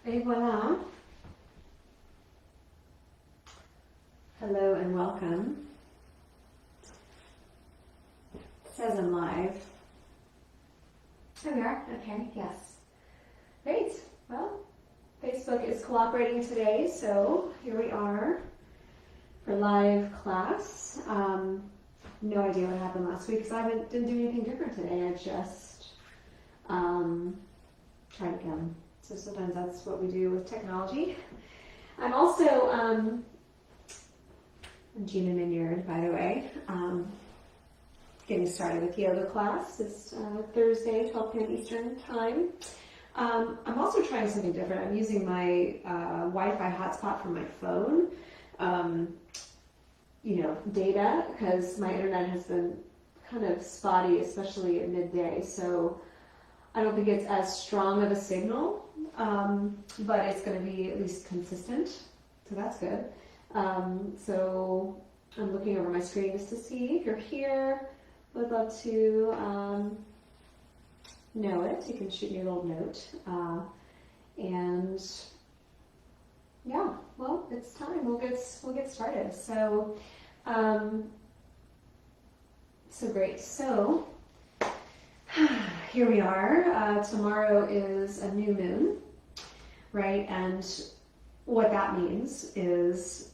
Et voila. Hello and welcome. It says I'm live. There we are. Okay, yes. Great. Well, Facebook is cooperating today, so here we are for live class. No idea what happened last week because I didn't do anything different today. I just tried again. So sometimes that's what we do with technology. I'm also Gina Minyard, by the way, getting started with yoga class. It's Thursday, 12 p.m. Eastern time. I'm also trying something different. I'm using my Wi-Fi hotspot from my phone, data, because my internet has been kind of spotty, especially at midday. So I don't think it's as strong of a signal, but it's going to be at least consistent. So that's good. So I'm looking over my screen just to see if you're here. Would love to know it. You can shoot me a little note. And yeah, well, it's time. We'll get started. So great. So here we are. Tomorrow is a new moon, right? And what that means is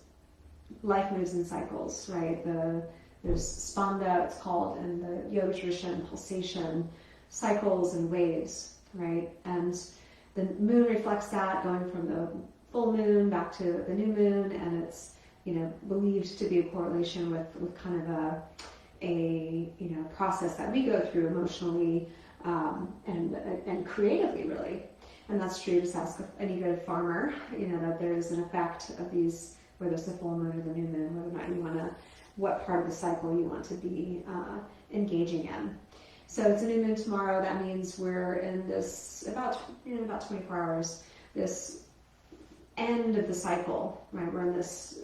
life moves in cycles, right? There's spanda, it's called, in the yoga tradition, pulsation, cycles and waves, right? And the moon reflects that, going from the full moon back to the new moon, and it's believed to be a correlation with kind of a process that we go through emotionally and creatively, really. And that's true. Just ask any good farmer, that there's an effect of these, whether it's the full moon or the new moon, whether or not what part of the cycle you want to be engaging in. So it's a new moon tomorrow. That means we're in this about 24 hours, this end of the cycle, right? We're in this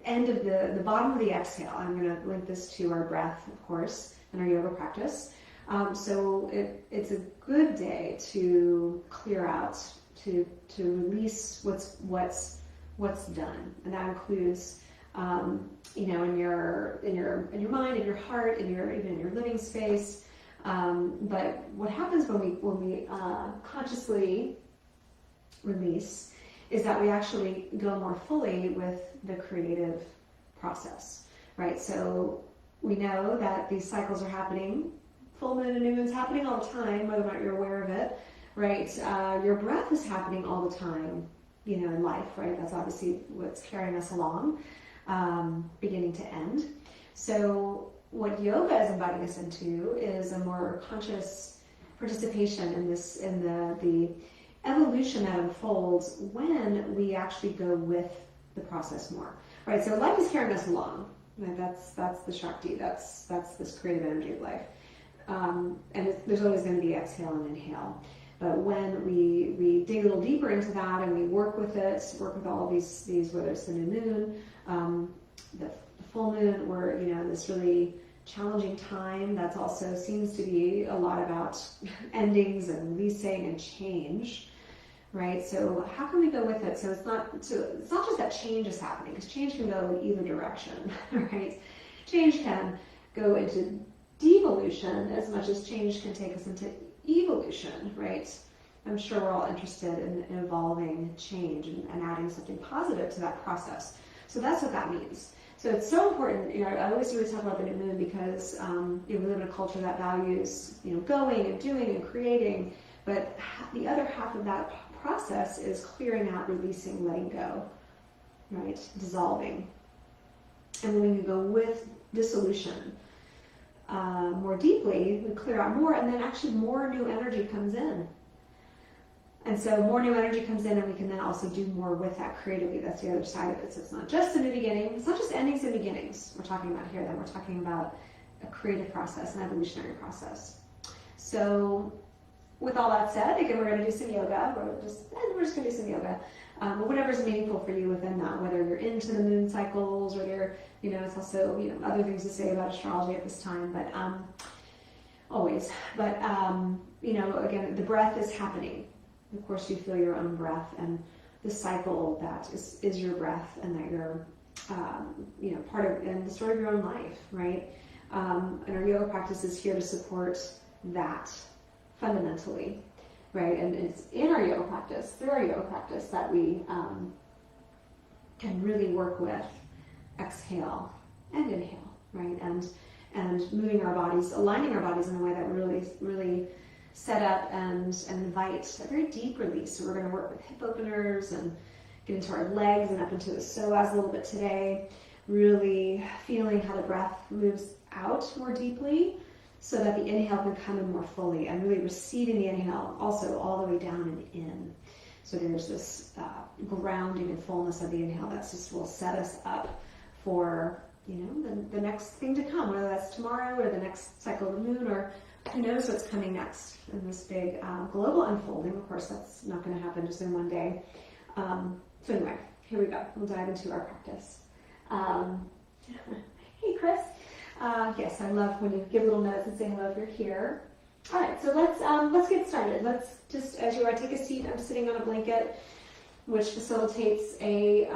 end of the bottom of the exhale. I'm going to link this to our breath, of course, and our yoga practice. So it's a good day to clear out, to release what's done, and that includes in your mind, in your heart, even in your living space. But what happens when we consciously release is that we actually go more fully with the creative process, right? So we know that these cycles are happening. Full moon and new moon's happening all the time, whether or not you're aware of it, right? Your breath is happening all the time, in life, right? That's obviously what's carrying us along, beginning to end. So what yoga is inviting us into is a more conscious participation in the evolution that unfolds when we actually go with the process more, right? So life is carrying us along, right? That's the Shakti, that's this creative energy of life. And there's always going to be exhale and inhale. But when we dig a little deeper into that and we work with all these whether it's the new moon, the full moon, we're this really challenging time that's also seems to be a lot about endings and releasing and change, right? So how can we go with it? So it's not just that change is happening, because change can go in either direction, right? Change can go into devolution as much as change can take us into evolution, right? I'm sure we're all interested in evolving change and adding something positive to that process. So that's what that means. So it's so important. I always really talk about the new moon because we live in a culture that values going and doing and creating, but the other half of that process is clearing out, releasing, letting go, right? Dissolving. And when you go with dissolution, more deeply, we clear out more, and then actually more new energy comes in. And so more new energy comes in, and we can then also do more with that creatively. That's the other side of it. So it's not just the new beginning, it's not just endings and beginnings we're talking about here, then we're talking about a creative process, an evolutionary process. So with all that said, again, we're going to do some yoga. We're just going to do some yoga. Whatever's meaningful for you within that, whether you're into the moon cycles or you're, it's also, other things to say about astrology at this time, but always. But, again, the breath is happening. Of course, you feel your own breath and the cycle that is your breath, and that you're, part of, and the story of your own life, right? And our yoga practice is here to support that fundamentally, right? And it's in our yoga practice, through our yoga practice, that we can really work with exhale and inhale, right? And moving our bodies, aligning our bodies in a way that really set up and invite a very deep release. So we're going to work with hip openers and get into our legs and up into the psoas a little bit today, really feeling how the breath moves out more deeply so that the inhale can come in more fully, and really receiving the inhale also all the way down and in. So there's this grounding and fullness of the inhale that just will set us up for the next thing to come, whether that's tomorrow or the next cycle of the moon, or who knows what's coming next in this big global unfolding. Of course, that's not going to happen just in one day. So anyway, here we go. We'll dive into our practice. Hey, Chris. Yes, I love when you give little notes and say hello if you're here. All right, so let's get started. Let's just, as you are, take a seat. I'm sitting on a blanket, which facilitates a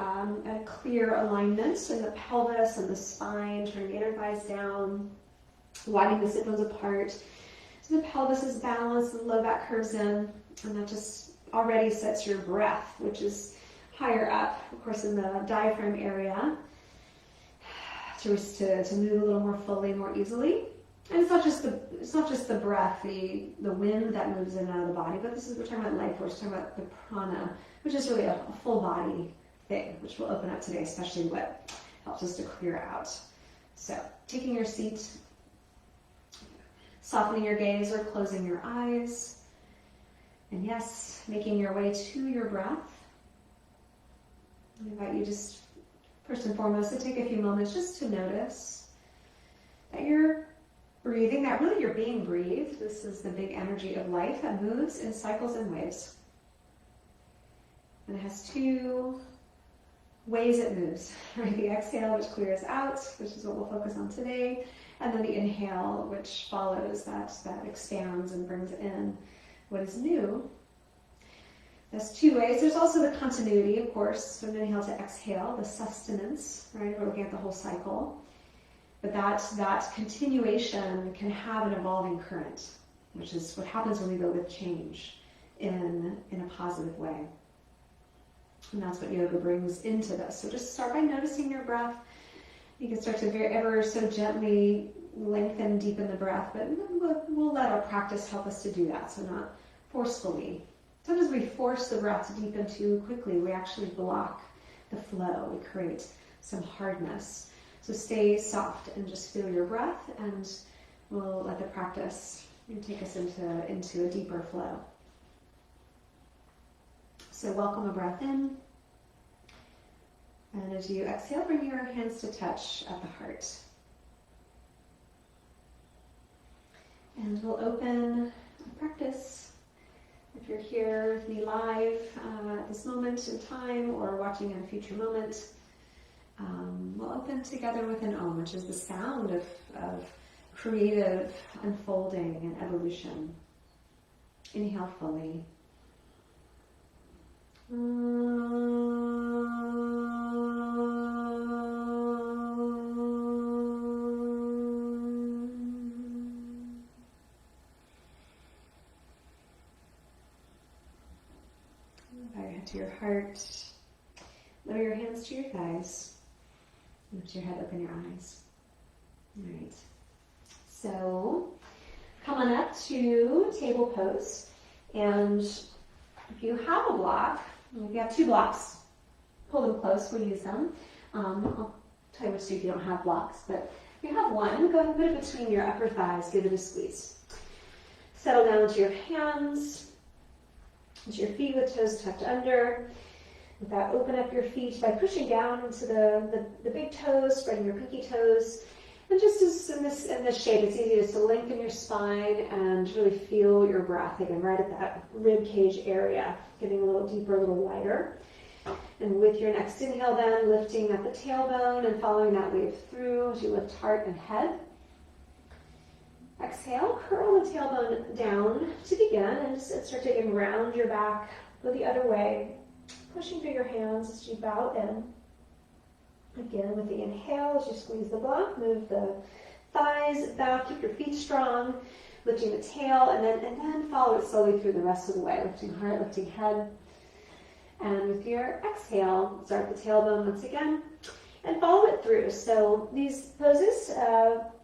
clear alignment in the pelvis and the spine, turning the inner thighs down, widening the sit bones apart. So the pelvis is balanced, the low back curves in, and that just already sets your breath, which is higher up, of course, in the diaphragm area, to move a little more fully, more easily. And it's not just the breath, the wind that moves in and out of the body, but we're talking about life force, we're talking about the prana, which is really a full body thing, which we'll open up today, especially what helps us to clear out. So, taking your seat, softening your gaze or closing your eyes, and yes, making your way to your breath. I invite you just, first and foremost, to take a few moments just to notice that you're breathing, that really you're being breathed. This is the big energy of life that moves in cycles and waves. And it has two ways it moves, right? The exhale, which clears out, which is what we'll focus on today, and then the inhale, which follows, that expands and brings in what is new. There's two ways. There's also the continuity, of course, from inhale to exhale, the sustenance, right? We're looking at the whole cycle. But that continuation can have an evolving current, which is what happens when we go with change in a positive way. And that's what yoga brings into this. So just start by noticing your breath. You can start to ever so gently lengthen, deepen the breath, but we'll let our practice help us to do that, so not forcefully. Sometimes we force the breath to deepen too quickly. We actually block the flow. We create some hardness. So stay soft and just feel your breath, and we'll let the practice take us into a deeper flow. So welcome a breath in. And as you exhale, bring your hands to touch at the heart. And we'll open practice. If you're here with me live at this moment in time or watching in a future moment, we'll open together with an Om, which is the sound of creative unfolding and evolution. Inhale fully. Bow your head to your heart. Lower your hands to your thighs. Lift your head, open your eyes. All right. So, come on up to table pose. And if you have a block, if you have two blocks, pull them close, we'll use them. I'll tell you what to do if you don't have blocks, but if you have one, go ahead and put it between your upper thighs, give it a squeeze. Settle down into your hands, into your feet with toes tucked under. With that, open up your feet by pushing down into the big toes, spreading your pinky toes. And just as in this shape, it's easy just to lengthen your spine and really feel your breath again, right at that rib cage area, getting a little deeper, a little wider. And with your next inhale then, lifting at the tailbone and following that wave through as you lift heart and head. Exhale, curl the tailbone down to begin and just start to round your back, go the other way, pushing through your hands as you bow in. Again, with the inhale, as you squeeze the block, move the thighs back, keep your feet strong, lifting the tail, and then follow it slowly through the rest of the way, lifting heart, lifting head. And with your exhale, start the tailbone once again, and follow it through. So these poses,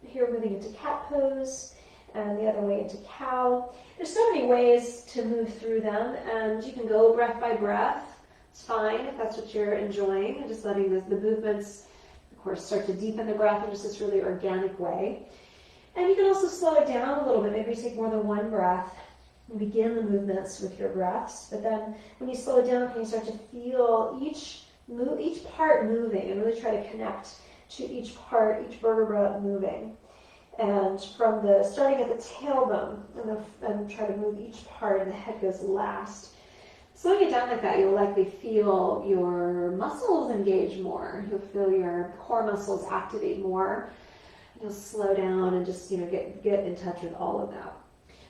here moving into cat pose, and the other way into cow. There's so many ways to move through them, and you can go breath by breath. It's fine if that's what you're enjoying, and just letting the movements, of course, start to deepen the breath in just this really organic way. And you can also slow it down a little bit. Maybe you take more than one breath and begin the movements with your breaths. But then when you slow it down, can you start to feel each part moving and really try to connect to each part, each vertebra moving. And from starting at the tailbone and try to move each part, and the head goes last. Slowing it down like that, you'll likely feel your muscles engage more. You'll feel your core muscles activate more. You'll slow down and just get in touch with all of that.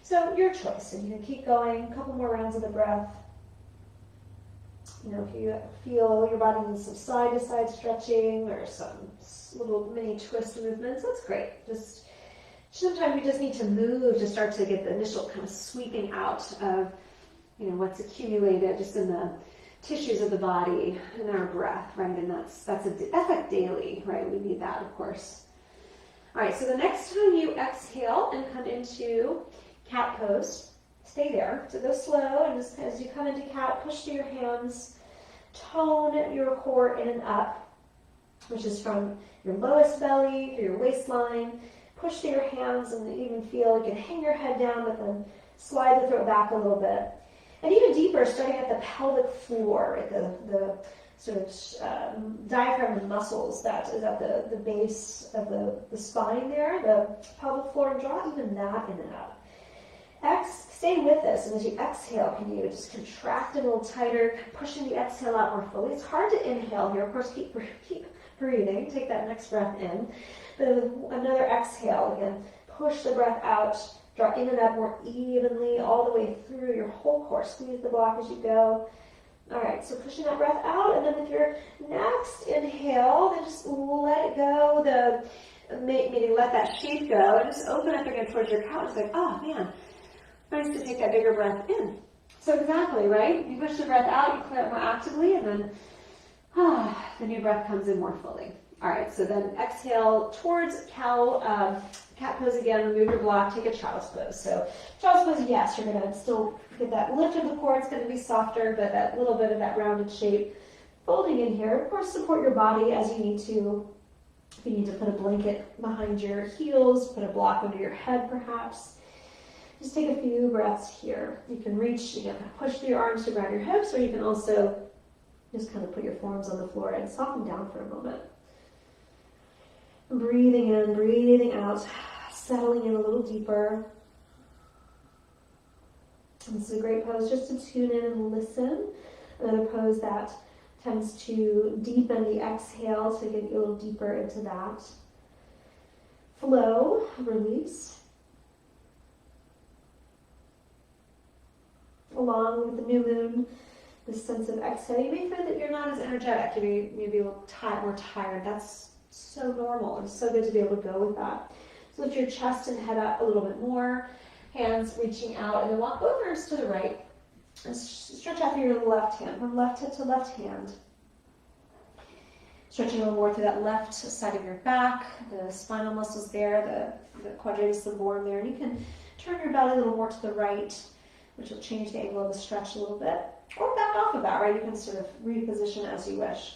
So your choice, and you can keep going. A couple more rounds of the breath. If you feel your body needs some side-to-side stretching or some little mini twist movements, that's great. Just sometimes we just need to move to start to get the initial kind of sweeping out of what's accumulated just in the tissues of the body and our breath, right? And that's like daily, right? We need that, of course. All right, so the next time you exhale and come into cat pose, stay there. So go slow, and just as you come into cat, push through your hands, tone your core in and up, which is from your lowest belly through your waistline. Push through your hands, and even feel you can hang your head down, but then slide the throat back a little bit. And even deeper, starting at the pelvic floor, right? The sort of diaphragm muscles that is at the base of the spine there, the pelvic floor, and draw even that in and up. Stay with this, and as you exhale, can you just contract a little tighter, pushing the exhale out more fully. It's hard to inhale here. Of course, keep breathing. Take that next breath in. But with another exhale, again, push the breath out. Draw in and up more evenly all the way through your whole core. Squeeze the block as you go. All right, so pushing that breath out, and then with your next inhale, then just let it go. Meaning let that shape go, and just open up again towards your couch. It's like, oh man, nice to take that bigger breath in. So exactly, right? You push the breath out, you clear it more actively, and then the new breath comes in more fully. All right, so then exhale towards cat pose again, remove your block, take a child's pose. So child's pose, yes, you're gonna still get that lift of the core, it's gonna be softer, but that little bit of that rounded shape. Folding in here, of course, support your body as you need to. If you need to put a blanket behind your heels, put a block under your head perhaps. Just take a few breaths here. You can reach, push through your arms to ground your hips, or you can also just kind of put your forearms on the floor and soften down for a moment. Breathing in, breathing out, settling in a little deeper. And this is a great pose just to tune in and listen. Another pose that tends to deepen the exhale to get you a little deeper into that. Flow, release. Along with the new moon, this sense of exhale, you may find that you're not as energetic. You may be a little more tired. That's so normal, and so good to be able to go with that. So lift your chest and head up a little bit more, hands reaching out, and then walk both arms to the right. And stretch out through your left hand, from left hip to left hand. Stretching a little more through that left side of your back, the spinal muscles there, the quadratus lumborum there, and you can turn your belly a little more to the right, which will change the angle of the stretch a little bit, or back off of that, right? You can sort of reposition as you wish.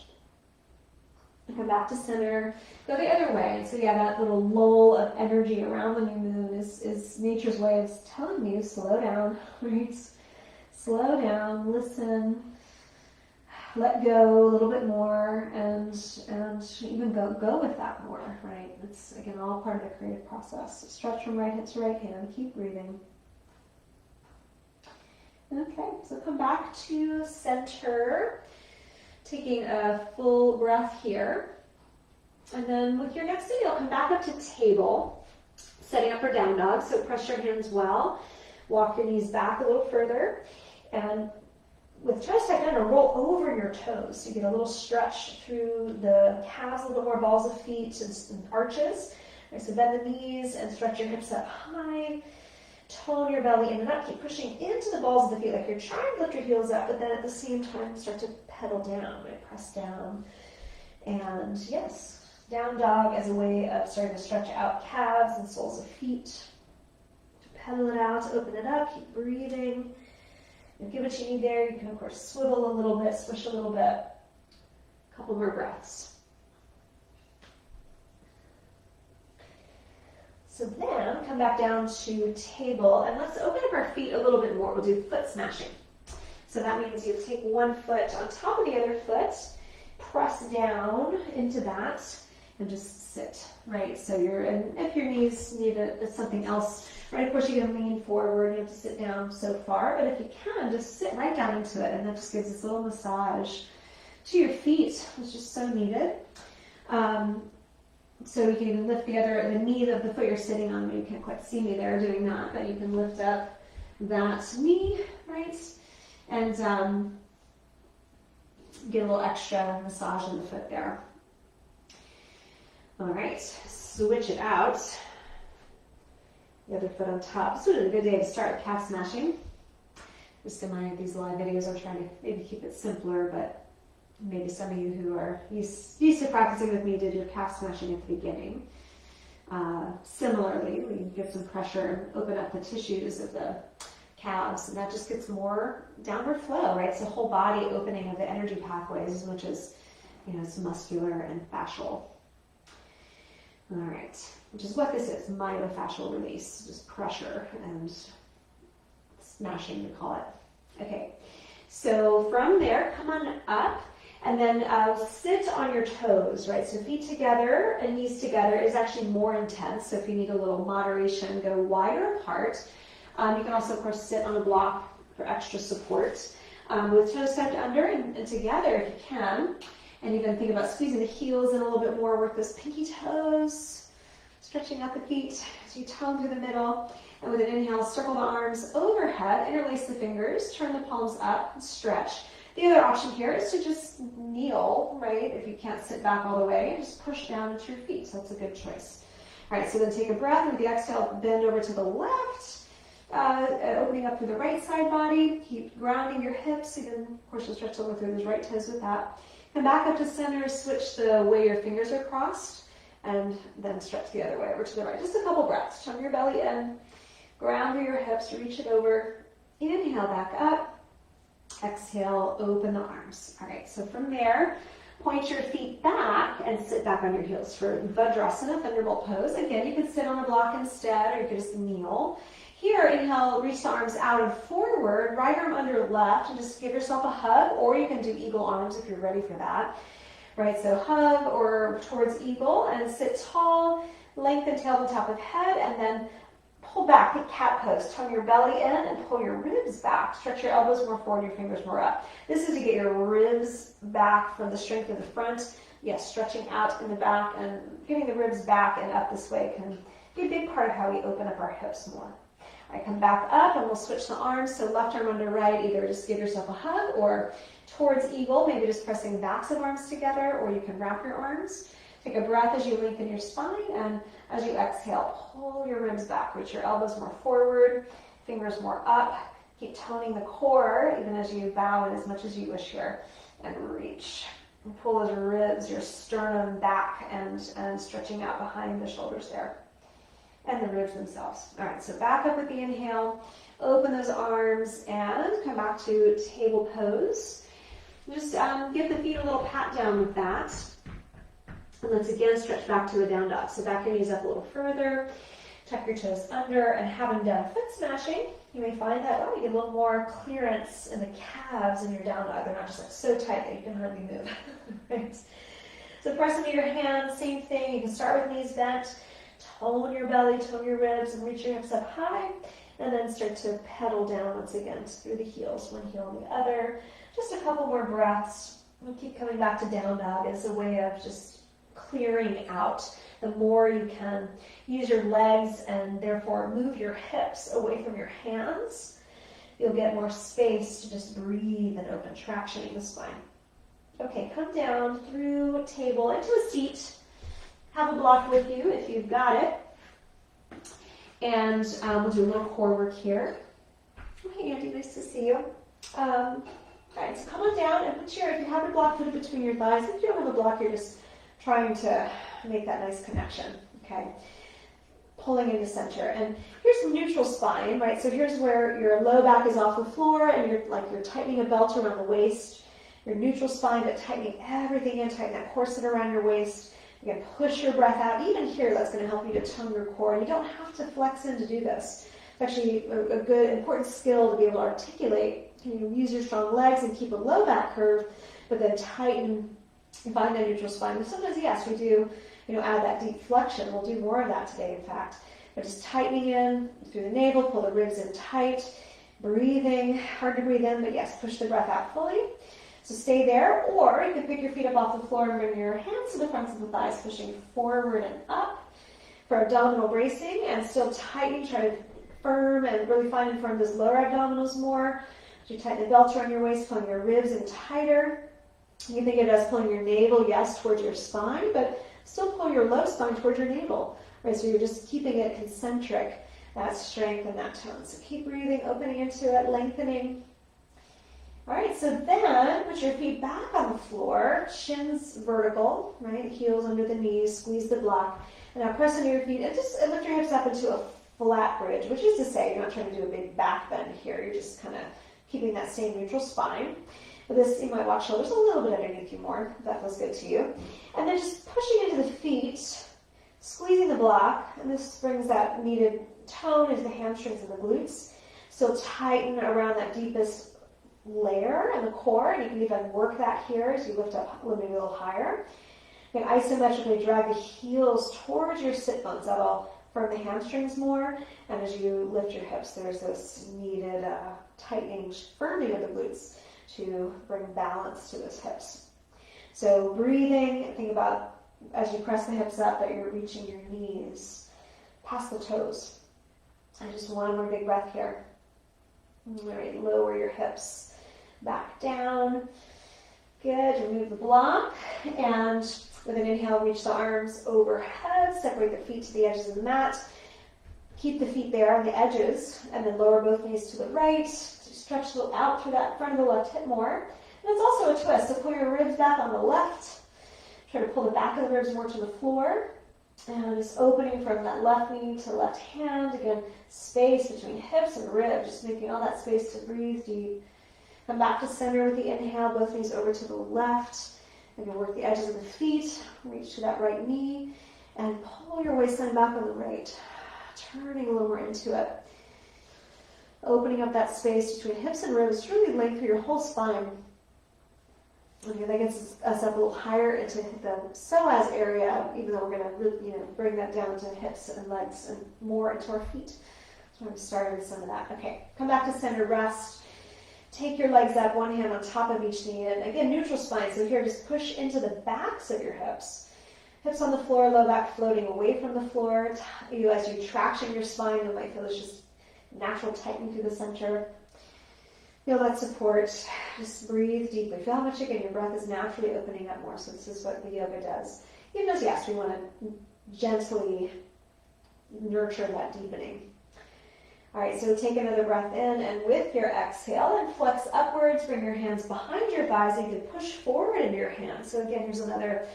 Come back to center, go the other way. So yeah, that little lull of energy around the new moon is nature's way of telling you, slow down, right? Slow down, listen, let go a little bit more, and even go with that more, right? It's, again, all part of the creative process. Stretch from right hip to right hand, keep breathing. Okay, so come back to center. Taking a full breath here. And then with your next inhale, come back up to table. Setting up for down dog, so press your hands well. Walk your knees back a little further. And with chest tight down, roll over your toes. So you get a little stretch through the calves, a little more balls of feet and arches. Right, so bend the knees and stretch your hips up high. Tone your belly in and up. Keep pushing into the balls of the feet like you're trying to lift your heels up, but then at the same time start to pedal down, right? Press down. And yes, down dog as a way of starting to stretch out calves and soles of feet. Pedal it out, open it up, keep breathing. And give what you need there. You can, of course, swivel a little bit, swish a little bit. A couple more breaths. So then, come back down to table, and let's open up our feet a little bit more. We'll do foot smashing. So that means you take one foot on top of the other foot, press down into that, and just sit, right? So and if your knees need something else, right? Of course, you can lean forward, you have to sit down so far, but if you can, just sit right down into it, and that just gives this little massage to your feet, which is so needed. So you can even lift the knee of the foot you're sitting on. You can't quite see me there doing that, but you can lift up that knee, right? And get a little extra massage in the foot there. All right, switch it out. The other foot on top. This would be a good day to start with calf smashing. Just in these live videos, I'm trying to maybe keep it simpler, but maybe some of you who are used to practicing with me did your calf smashing at the beginning. Similarly, we get some pressure and open up the tissues of the calves, and that just gets more downward flow, right? It's a whole body opening of the energy pathways as much as, it's muscular and fascial. All right, which is what this is, myofascial release, just pressure and smashing, we call it. Okay, so from there, come on up. And then sit on your toes, right? So feet together and knees together is actually more intense. So if you need a little moderation, go wider apart. You can also, of course, sit on a block for extra support. With toes tucked under and together if you can. And even think about squeezing the heels in a little bit more. Work those pinky toes, stretching out the feet as you tone through the middle. And with an inhale, circle the arms overhead, interlace the fingers, turn the palms up, and stretch. The other option here is to just kneel, right? If you can't sit back all the way, just push down into your feet. So that's a good choice. All right, so then take a breath, and with the exhale, bend over to the left, opening up through the right side body. Keep grounding your hips. You can, of course, you'll stretch over through those right toes with that. Come back up to center, switch the way your fingers are crossed, and then stretch the other way over to the right. Just a couple breaths. Turn your belly in, ground through your hips, reach it over. Inhale back up. Exhale, open the arms. All right, so from there, point your feet back and sit back on your heels for Vajrasana, Thunderbolt pose. Again, you can sit on a block instead, or you can just kneel. Here, inhale, reach the arms out and forward, right arm under left, and just give yourself a hug, or you can do eagle arms if you're ready for that. Right, so hug or towards eagle, and sit tall, lengthen tailbone, top of head, and then pull back, the cat pose. Tone your belly in and pull your ribs back. Stretch your elbows more forward, your fingers more up. This is to get your ribs back from the strength of the front. Yes, stretching out in the back and getting the ribs back and up this way can be a big part of how we open up our hips more. I come back up and we'll switch the arms. So left arm under right, either just give yourself a hug or towards eagle, maybe just pressing backs of arms together, or you can wrap your arms. Take a breath as you lengthen your spine, and as you exhale, pull your ribs back. Reach your elbows more forward, fingers more up. Keep toning the core, even as you bow in as much as you wish here, and reach. And pull those ribs, your sternum back, and stretching out behind the shoulders there, and the ribs themselves. All right, so back up with the inhale, open those arms, and come back to table pose. Just give the feet a little pat down with that. And let's again stretch back to a down dog. So back your knees up a little further, tuck your toes under, and having done foot smashing, you may find that, you get a little more clearance in the calves in your down dog. They're not just like so tight that you can hardly move. Right? So press into your hands, same thing. You can start with knees bent, tone your belly, tone your ribs, and reach your hips up high, and then start to pedal down once again through the heels, one heel and the other. Just a couple more breaths. We'll keep coming back to down dog as a way of just clearing out. The more you can use your legs and therefore move your hips away from your hands, you'll get more space to just breathe and open traction in the spine. Okay, come down through table into a seat. Have a block with you if you've got it. And we'll do a little core work here. Oh, hey Andy, nice to see you. All right, so come on down and if you have a block, put it between your thighs. If you don't have a block, you're just trying to make that nice connection, okay? Pulling into center. And here's neutral spine, right? So here's where your low back is off the floor and you're tightening a belt around the waist. Your neutral spine, but tightening everything in, tighten that corset around your waist. Again, push your breath out. Even here, that's going to help you to tone your core. And you don't have to flex in to do this. It's actually a good, important skill to be able to articulate. You use your strong legs and keep a low back curve, but then tighten and find that neutral spine. But sometimes, yes, we do, add that deep flexion. We'll do more of that today, in fact. But just tightening in through the navel, pull the ribs in tight, breathing, hard to breathe in, but yes, push the breath out fully. So stay there, or you can pick your feet up off the floor and bring your hands to the fronts of the thighs, pushing forward and up for abdominal bracing, and still tightening, try to firm and really find and firm those lower abdominals more. As you tighten the belt around your waist, pulling your ribs in tighter. You can think of it as pulling your navel, yes, towards your spine, but still pull your low spine towards your navel, right? So you're just keeping it concentric, that strength and that tone. So keep breathing, opening into it, lengthening. All right, so then put your feet back on the floor, shins vertical, right? Heels under the knees, squeeze the block. And now press into your feet and just lift your hips up into a flat bridge, which is to say you're not trying to do a big back bend here. You're just kind of keeping that same neutral spine. With this, you might walk shoulders a little bit underneath you more, if that feels good to you. And then just pushing into the feet, squeezing the block, and this brings that needed tone into the hamstrings and the glutes. So tighten around that deepest layer and the core, and you can even work that here as you lift up maybe a little higher. You can isometrically drag the heels towards your sit bones. That'll firm the hamstrings more, and as you lift your hips, there's this needed tightening, firming of the glutes to bring balance to those hips. So breathing, think about as you press the hips up that you're reaching your knees past the toes. And just one more big breath here. All right, lower your hips back down. Good, remove the block, and with an inhale, reach the arms overhead, separate the feet to the edges of the mat. Keep the feet there on the edges, and then lower both knees to the right. Stretch out through that front of the left hip more. And it's also a twist, so pull your ribs back on the left. Try to pull the back of the ribs more to the floor. And just opening from that left knee to left hand. Again, space between hips and ribs, just making all that space to breathe deep. Come back to center with the inhale, both knees over to the left. Again, work the edges of the feet, reach to that right knee, and pull your waistline back on the right. Turning a little more into it. Opening up that space between hips and ribs, really lengthen your whole spine. Okay, that gets us up a little higher into the psoas area, even though we're going to really, bring that down to hips and legs and more into our feet. So I'm going to start with some of that. Okay, come back to center, rest. Take your legs up, one hand on top of each knee, and again, neutral spine. So here, just push into the backs of your hips. Hips on the floor, low back floating away from the floor. As you traction your spine, you might feel this just natural tightening through the center. Feel that support. Just breathe deeply. Feel how much, again, your breath is naturally opening up more. So this is what the yoga does. Even though, yes, we want to gently nurture that deepening. All right, so take another breath in, and with your exhale, and flex upwards. Bring your hands behind your thighs. You can push forward into your hands. So again, here's another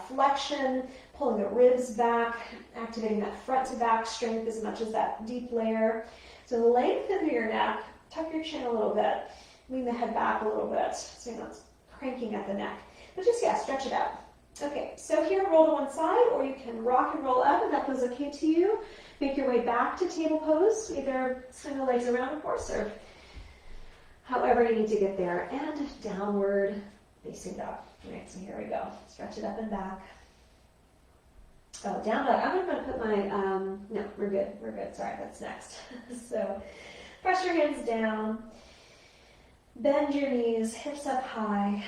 flexion, pulling the ribs back, activating that front to back strength as much as that deep layer. So lengthen your neck, tuck your chin a little bit, lean the head back a little bit so you're not cranking at the neck. But just, stretch it out. Okay, so here, roll to one side, or you can rock and roll up if that feels okay to you. Make your way back to table pose, either swing the legs around, of course, or however you need to get there, and downward facing dog. All right, so here we go. Stretch it up and back. Oh, down dog. I'm going to put my, no, we're good. Sorry, that's next. So press your hands down. Bend your knees, hips up high.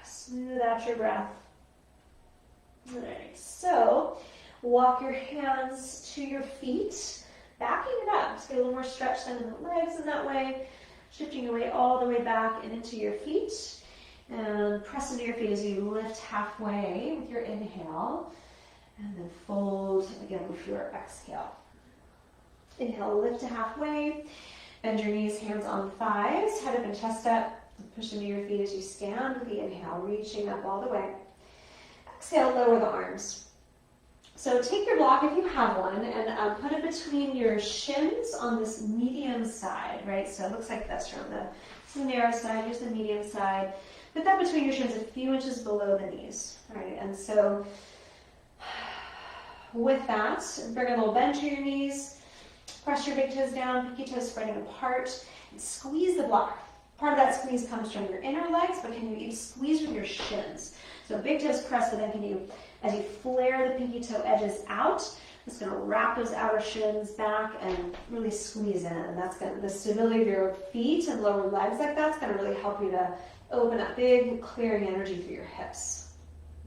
Smooth out your breath. All right, so walk your hands to your feet, backing it up. Just get a little more stretch then in the legs in that way. Shifting your weight all the way back and into your feet. And press into your feet as you lift halfway with your inhale. And then fold again with your exhale. Inhale, lift to halfway. Bend your knees, hands on thighs, head up and chest up. Push into your feet as you stand with the inhale, reaching up all the way. Exhale, lower the arms. So take your block if you have one and put it between your shins on this medium side, right? So it looks like that's from the narrow side, here's the medium side. Put that between your shins a few inches below the knees, right? And so with that, bring a little bend to your knees, press your big toes down, pinky toes spreading apart, and squeeze the block. Part of that squeeze comes from your inner legs, but can you even squeeze from your shins? So big toes press, but then can you, as you flare the pinky toe edges out, it's going to wrap those outer shins back and really squeeze in. And that's going to, the stability of your feet and lower legs like that's going to really help you to open up big, clearing energy through your hips.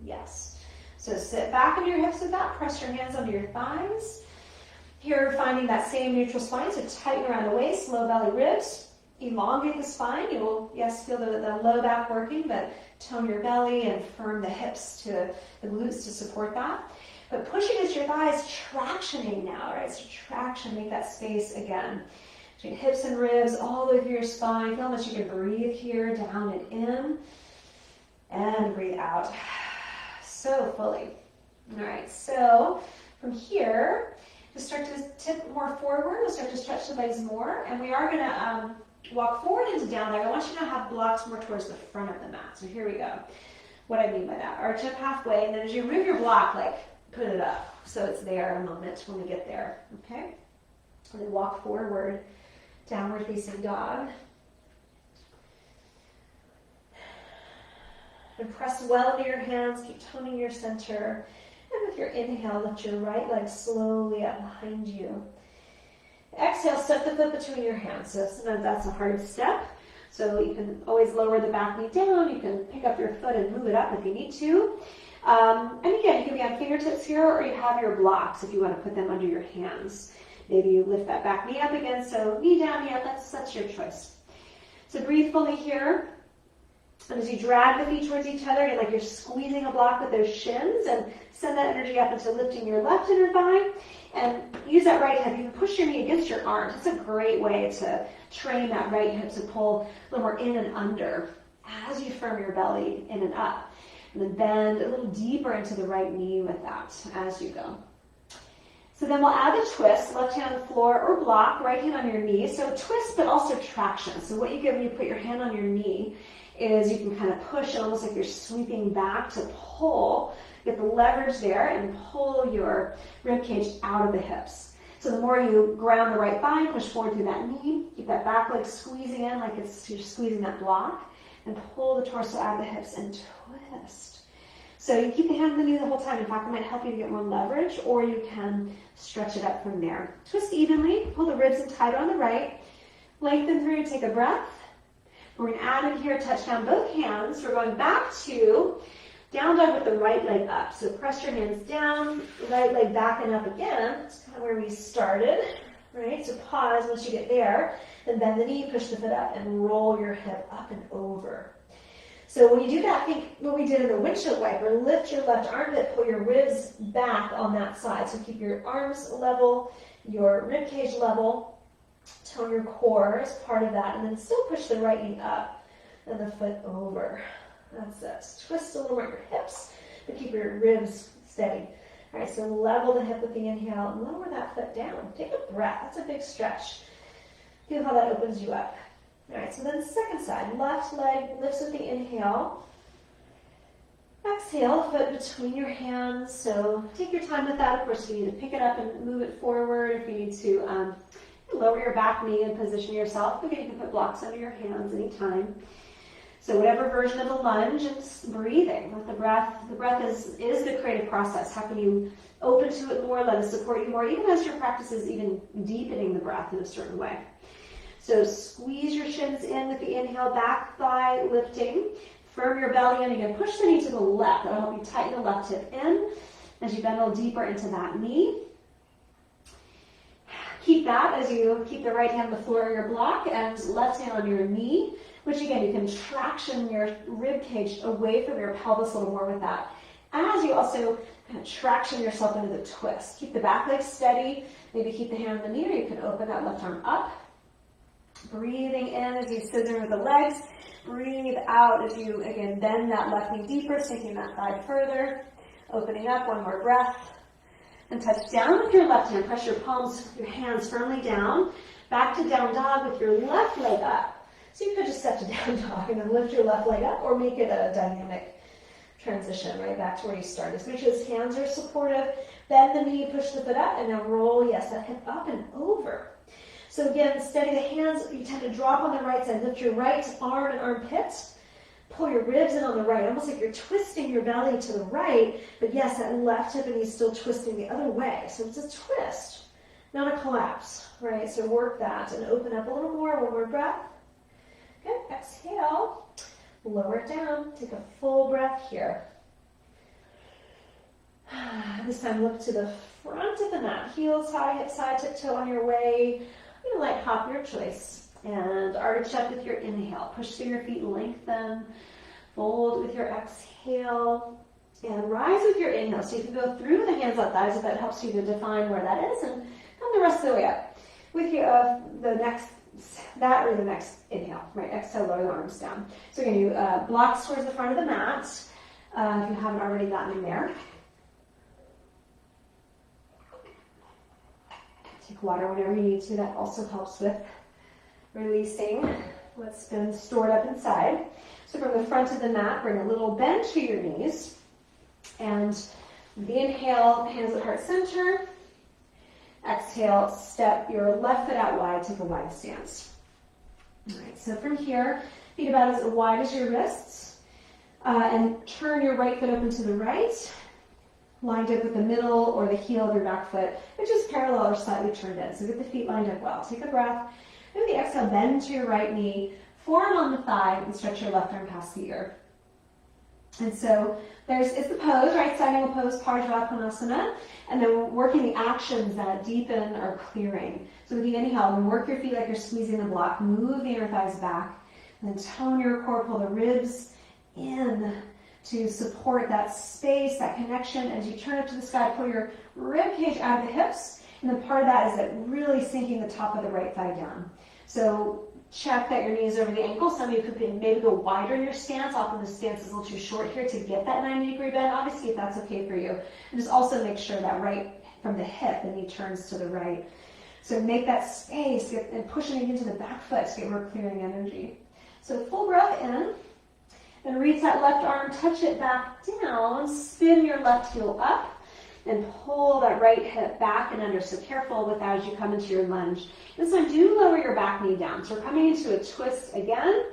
Yes. So sit back into your hips with that. Press your hands under your thighs. Here, finding that same neutral spine, so tighten around the waist, low belly ribs. Elongate the spine. You will, yes, feel the low back working, but tone your belly and firm the hips to the glutes to support that. But push against your thighs, tractioning now, right? So traction, make that space again. Between hips and ribs, all the way through your spine. Feel how much you can breathe here, down and in. And breathe out. So fully. All right, so from here, just start to tip more forward. We'll start to stretch the legs more. And we are going to walk forward into down dog. I want you to have blocks more towards the front of the mat. So here we go. What I mean by that, arch up halfway, and then as you move your block, like put it up so it's there a moment when we get there. Okay? And then walk forward, downward facing dog. And press well into your hands, keep toning your center. And with your inhale, lift your right leg slowly up behind you. Exhale, step the foot between your hands. So sometimes that's a hard step. So you can always lower the back knee down. You can pick up your foot and move it up if you need to. And again, you can be on fingertips here, or you have your blocks if you want to put them under your hands. Maybe you lift that back knee up again. So knee down, yeah, that's your choice. So breathe fully here. And as you drag the feet towards each other, like you're squeezing a block with those shins, and send that energy up into lifting your left inner thigh. And use that right hip. You can push your knee against your arms. It's a great way to train that right hip to pull a little more in and under as you firm your belly in and up. And then bend a little deeper into the right knee with that as you go. So then we'll add the twist, left hand on the floor or block, right hand on your knee. So twist, but also traction. So what you get when you put your hand on your knee is you can kind of push it almost like you're sweeping back to pull. Get the leverage there and pull your rib cage out of the hips. So the more you ground the right thigh, push forward through that knee, keep that back leg squeezing in like it's you're squeezing that block, and pull the torso out of the hips and twist. So you keep the hand on the knee the whole time. In fact, it might help you to get more leverage, or you can stretch it up from there. Twist evenly, pull the ribs in tighter on the right, lengthen through, take a breath. We're going to add in here, touch down both hands. We're going back to down dog with the right leg up. So press your hands down, right leg back and up again. That's kind of where we started, right? So pause once you get there, then bend the knee, push the foot up, and roll your hip up and over. So when you do that, think what we did in the windshield wiper. Lift your left armpit, pull your ribs back on that side. So keep your arms level, your rib cage level, tone your core as part of that, and then still push the right knee up and the foot over. That's it. Twist a little more at your hips, but keep your ribs steady. All right, so level the hip with the inhale and lower that foot down. Take a breath. That's a big stretch. Feel how that opens you up. All right, so then the second side. Left leg lifts with the inhale. Exhale, foot between your hands. So take your time with that. Of course, you need to pick it up and move it forward. If you need to lower your back knee and position yourself, again, you can put blocks under your hands anytime. So whatever version of a lunge, it's breathing with the breath. The breath is the creative process. How can you open to it more, let it support you more, even as your practice is even deepening the breath in a certain way. So squeeze your shins in with the inhale, back thigh lifting. Firm your belly in. Again, push the knee to the left. That'll help you tighten the left hip in as you bend a little deeper into that knee. Keep that as you keep the right hand on the floor of your block and left hand on your knee, which again, you can traction your rib cage away from your pelvis a little more with that. As you also kind of traction yourself into the twist. Keep the back leg steady. Maybe keep the hand on the knee, or you can open that left arm up. Breathing in as you scissor with the legs. Breathe out as you, again, bend that left knee deeper, sinking that thigh further. Opening up, one more breath. And touch down with your left hand. Press your palms, your hands firmly down. Back to down dog with your left leg up. So you could just step to down dog and then lift your left leg up, or make it a dynamic transition right back to where you started. So make sure those hands are supportive. Bend the knee, push the foot up, and now roll, yes, that hip up and over. So again, steady the hands. You tend to drop on the right side. Lift your right arm and armpit. Pull your ribs in on the right, almost like you're twisting your belly to the right, but yes, that left hip is still twisting the other way. So it's a twist, not a collapse, right? So work that and open up a little more. One more breath. Good. Exhale. Lower it down. Take a full breath here. This time look to the front of the mat. Heels high, hips high, tiptoe on your way. You light hop your choice. And arch up with your inhale. Push through your feet, lengthen. Fold with your exhale. And rise with your inhale. So you can go through the hands on thighs if that helps you to define where that is. And come the rest of the way up. With your, the next inhale, right? Exhale, lower the arms down. So again, you blocks towards the front of the mat. If you haven't already gotten in there. Take water whenever you need to. That also helps with releasing what's been stored up inside. So from the front of the mat, bring a little bend to your knees. And the inhale, hands at heart center. Exhale, step your left foot out wide, take a wide stance. All right, so from here, feet about as wide as your wrists. And turn your right foot open to the right. Lined up with the middle or the heel of your back foot, which is parallel or slightly turned in. So get the feet lined up well. Take a breath. With the exhale, bend to your right knee, forearm on the thigh, and stretch your left arm past the ear. And so it's the pose, right side angle pose, Parsvakonasana, and then working the actions that deepen or clearing. So with the inhale, then work your feet like you're squeezing the block, move the inner thighs back, and then tone your core, pull the ribs in to support that space, that connection. As you turn up to the sky, pull your rib cage out of the hips, and then part of that is that really sinking the top of the right thigh down. So check that your knee is over the ankle. Some of you could maybe go wider in your stance. Often the stance is a little too short here to get that 90-degree bend, obviously, if that's okay for you. And just also make sure that right from the hip, the knee turns to the right. So make that space and pushing it into the back foot to get more clearing energy. So full breath in. And reach that left arm, touch it back down, spin your left heel up, and pull that right hip back and under. So careful with that as you come into your lunge. This one, do lower your back knee down. So we're coming into a twist again,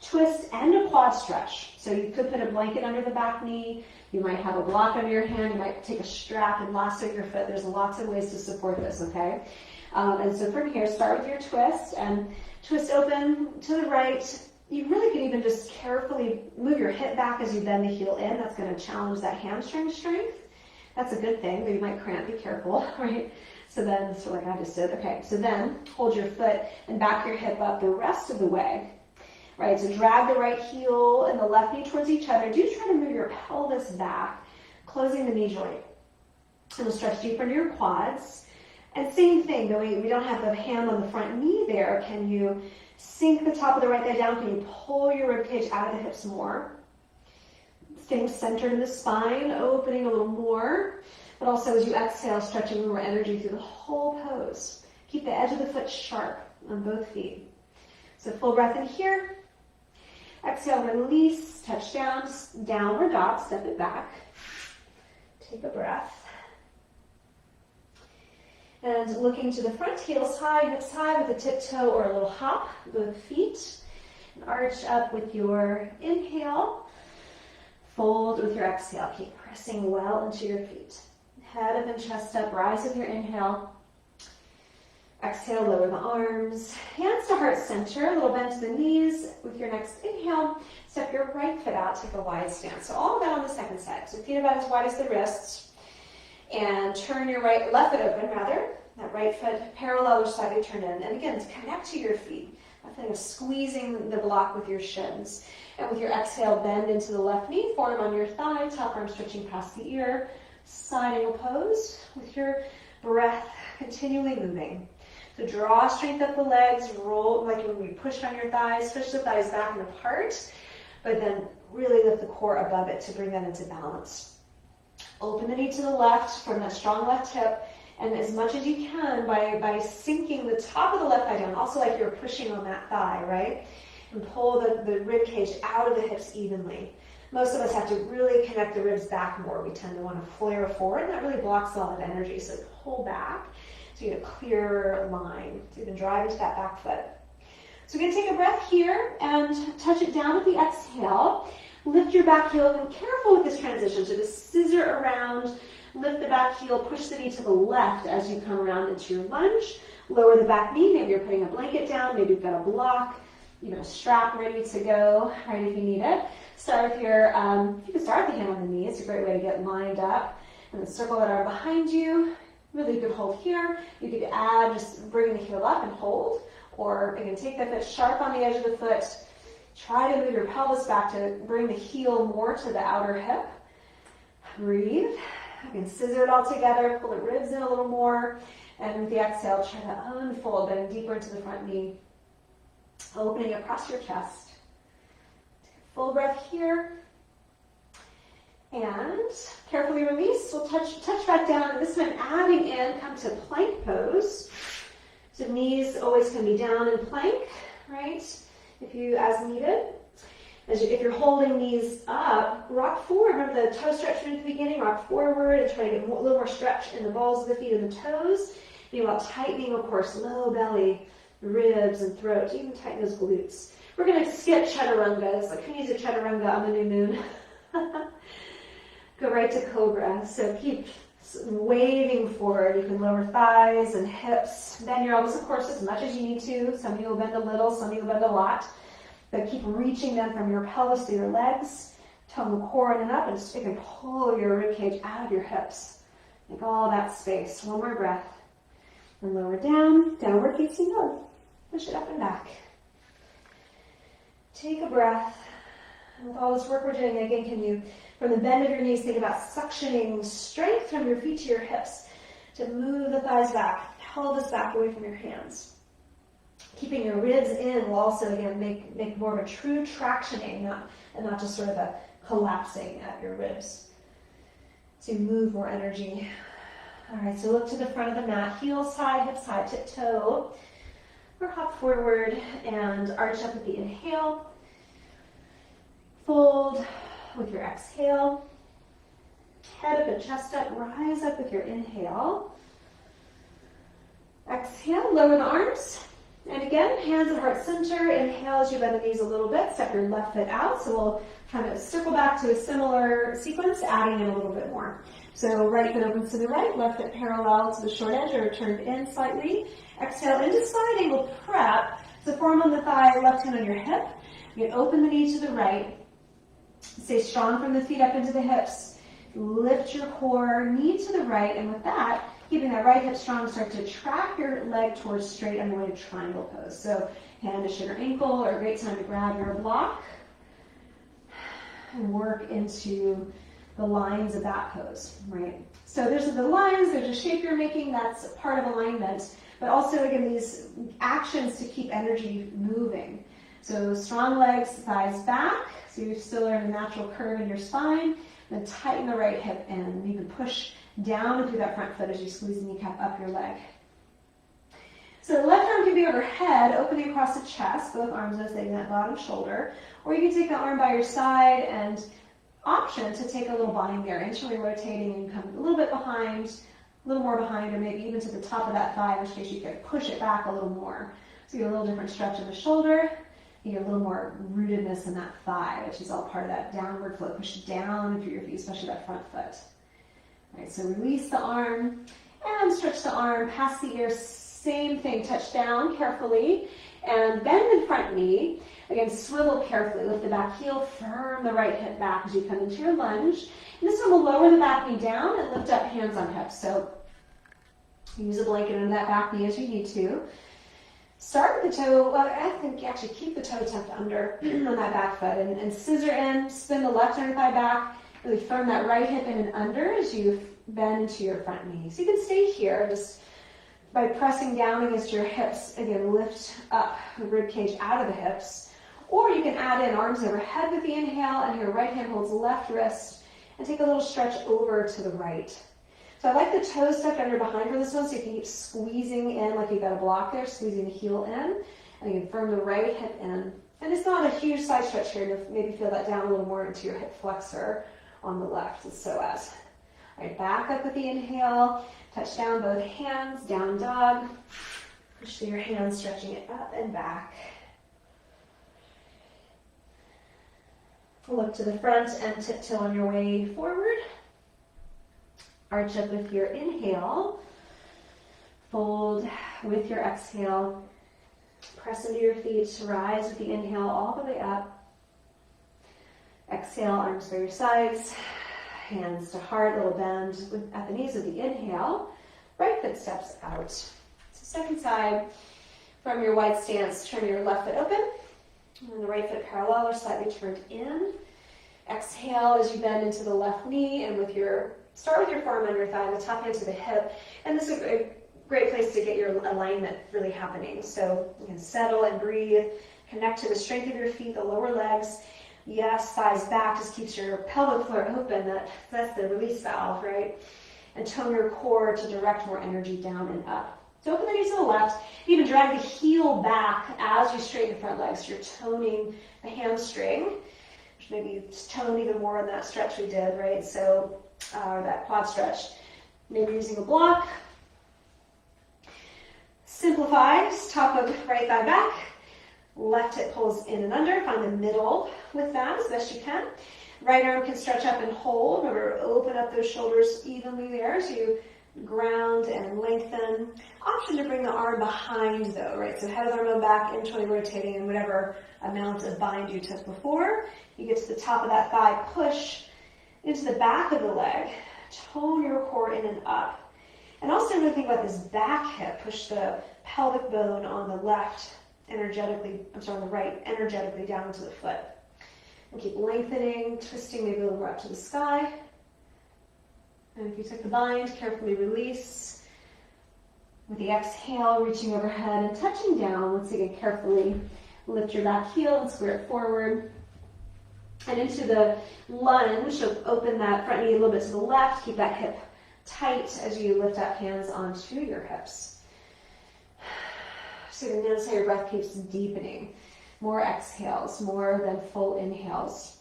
twist and a quad stretch. So you could put a blanket under the back knee. You might have a block under your hand. You might take a strap and lasso your foot. There's lots of ways to support this, okay? And so from here, start with your twist and twist open to the right. You really can even just carefully move your hip back as you bend the heel in. That's going to challenge that hamstring strength. That's a good thing, but you might cramp. Be careful, right? So then, so like I just did. Okay, so then hold your foot and back your hip up the rest of the way. Right, so drag the right heel and the left knee towards each other. Do try to move your pelvis back, closing the knee joint. And we'll stretch deeper into your quads. And same thing, though we don't have the hand on the front knee there, can you sink the top of the right thigh down? Can you pull your ribcage out of the hips more? Staying centered in the spine, opening a little more. But also as you exhale, stretching more energy through the whole pose. Keep the edge of the foot sharp on both feet. So full breath in here. Exhale, release, touch down, downward dog, step it back. Take a breath. And looking to the front, heels high, hips high with a tiptoe or a little hop, both feet. And arch up with your inhale. Fold with your exhale. Keep pressing well into your feet. Head up and chest up. Rise with your inhale. Exhale, lower the arms, hands to heart center, a little bend to the knees. With your next inhale, step your right foot out, take a wide stance. So all of that on the second side. So feet about as wide as the wrists. And turn your left foot open rather. That right foot parallel or slightly turned in. And again, connect to your feet. That feeling of squeezing the block with your shins. And with your exhale, bend into the left knee, forearm on your thigh, top arm stretching past the ear. Side angle pose with your breath continually moving. So draw strength up the legs, roll like when we push on your thighs, push the thighs back and apart, but then really lift the core above it to bring that into balance. Open the knee to the left from that strong left hip, and as much as you can by sinking the top of the left thigh down, also like you're pushing on that thigh, right? And pull the rib cage out of the hips evenly. Most of us have to really connect the ribs back more. We tend to want to flare forward, and that really blocks a lot of energy. So pull back so you get a clear line. So you can drive into that back foot. So we're going to take a breath here and touch it down with the exhale. Lift your back heel, and be careful with this transition. So just scissor around, lift the back heel, push the knee to the left as you come around into your lunge. Lower the back knee, maybe you're putting a blanket down, maybe you've got a block, a strap ready to go, right, if you need it. Start with your, you can start with the hand on the knee. It's a great way to get lined up. And then circle that arm behind you. Really good hold here. You could add, just bring the heel up and hold. Or again, take the foot sharp on the edge of the foot. Try to move your pelvis back to bring the heel more to the outer hip. Breathe. Again, scissor it all together. Pull the ribs in a little more. And with the exhale, try to unfold, bend deeper into the front knee. Opening across your chest. Take a full breath here. And carefully release. We'll touch back down. And this time adding in, come to plank pose. So knees always can be down in plank, right? If as needed. If you're holding knees up, rock forward. Remember the toe stretch from the beginning. Rock forward and try to get a little more stretch in the balls of the feet and the toes. Think about tightening, of course, low belly, ribs and throat. Even tighten those glutes. We're going to skip chaturangas. Like who needs a chaturanga on the new moon? Go right to cobra. So keep waving forward. You can lower thighs and hips. Bend your elbows, of course, as much as you need to. Some of you will bend a little, some of you will bend a lot. But keep reaching them from your pelvis to your legs. Tone the core in and up, and just you can pull your ribcage out of your hips. Make all that space. One more breath. And lower down, downward facing dog. Push it up and back. Take a breath. And with all this work we're doing, again, can you, from the bend of your knees, think about suctioning strength from your feet to your hips to move the thighs back, pelvis back away from your hands. Keeping your ribs in will also, again, make more of a true tractioning, and not just sort of a collapsing at your ribs. So you move more energy. All right, so look to the front of the mat, heels high, hips high, tiptoe, or hop forward and arch up with the inhale. Fold with your exhale. Head up and chest up, rise up with your inhale. Exhale, lower the arms. And again, hands at heart center. Inhale as you bend the knees a little bit. Step your left foot out. So we'll kind of circle back to a similar sequence, adding in a little bit more. So right foot opens to the right, left foot parallel to the short edge or turned in slightly. Exhale into side angle prep. So forearm on the thigh, left hand on your hip. You can open the knee to the right. Stay strong from the feet up into the hips. Lift your core, knee to the right, and with that, keeping that right hip strong, start to track your leg towards straight on the way to triangle pose. So hand to shin or ankle, or a great time to grab your block and work into the lines of that pose, right? So there's the lines, there's a shape you're making, that's part of alignment, but also again, these actions to keep energy moving. So strong legs, thighs back, so you still are in a natural curve in your spine, then tighten the right hip in. You can push down and through that front foot as you squeeze the kneecap up your leg. So the left arm can be overhead, opening across the chest, both arms oscillating that bottom shoulder, or you can take the arm by your side and option to take a little bind there, initially rotating and come a little bit behind, a little more behind, or maybe even to the top of that thigh, in which case you can push it back a little more. So you get a little different stretch in the shoulder, you get a little more rootedness in that thigh, which is all part of that downward flow. Push down through your feet, especially that front foot. All right, so release the arm and stretch the arm past the ear, Same thing, touch down carefully and bend the front knee. Again, swivel carefully, lift the back heel, firm the right hip back as you come into your lunge. And this time we'll lower the back knee down and lift up hands on hips. So use a blanket under that back knee as you need to. Start with the toe, well, I think you actually keep the toe tucked under on that back foot and scissor in, spin the left inner thigh back, really firm that right hip in and under as you bend into your front knee. So you can stay here just by pressing down against your hips. Again, lift up the rib cage out of the hips. Or you can add in arms overhead with the inhale, and your right hand holds left wrist, and take a little stretch over to the right. So I like the toes tucked under behind for this one, so you can keep squeezing in like you've got a block there, squeezing the heel in, and you can firm the right hip in. And it's not a huge side stretch here, to maybe feel that down a little more into your hip flexor on the left, and so as. All right, back up with the inhale, touch down both hands, down dog. Push through your hands, stretching it up and back. Look to the front and tiptoe on your way forward. Arch up with your inhale. Fold with your exhale. Press into your feet. Rise with the inhale all the way up. Exhale, arms by your sides. Hands to heart, little bend at the knees with the inhale. Right foot steps out. So second side, from your wide stance, turn your left foot open. And the right foot parallel or slightly turned in. Exhale as you bend into the left knee, and start with your forearm under your thigh, the top hand to the hip. And this is a great place to get your alignment really happening. So you can settle and breathe, connect to the strength of your feet, the lower legs. Yes, thighs back just keeps your pelvic floor open. That's the release valve, right? And tone your core to direct more energy down and up. So open the knees to the left. Even drag the heel back as you straighten the front legs. You're toning the hamstring, which maybe you tone even more in that stretch we did, right? So that quad stretch. Maybe using a block. Simplify, just top of right thigh back. Left hip pulls in and under. Find the middle with that as best you can. Right arm can stretch up and hold. Remember, open up those shoulders evenly there so you ground and lengthen. Option to bring the arm behind though, right? So head of the arm back, internally rotating in whatever amount of bind you took before. You get to the top of that thigh, push into the back of the leg. Tone your core in and up. And also really think about this back hip. Push the pelvic bone on the left energetically, on the right, energetically down into the foot. And keep lengthening, twisting maybe a little more up to the sky. And if you took the bind, carefully release. With the exhale, reaching overhead and touching down. Once again, carefully lift your back heel and square it forward. And into the lunge, so open that front knee a little bit to the left. Keep that hip tight as you lift up hands onto your hips. So you can notice how your breath keeps deepening. More exhales, more than full inhales.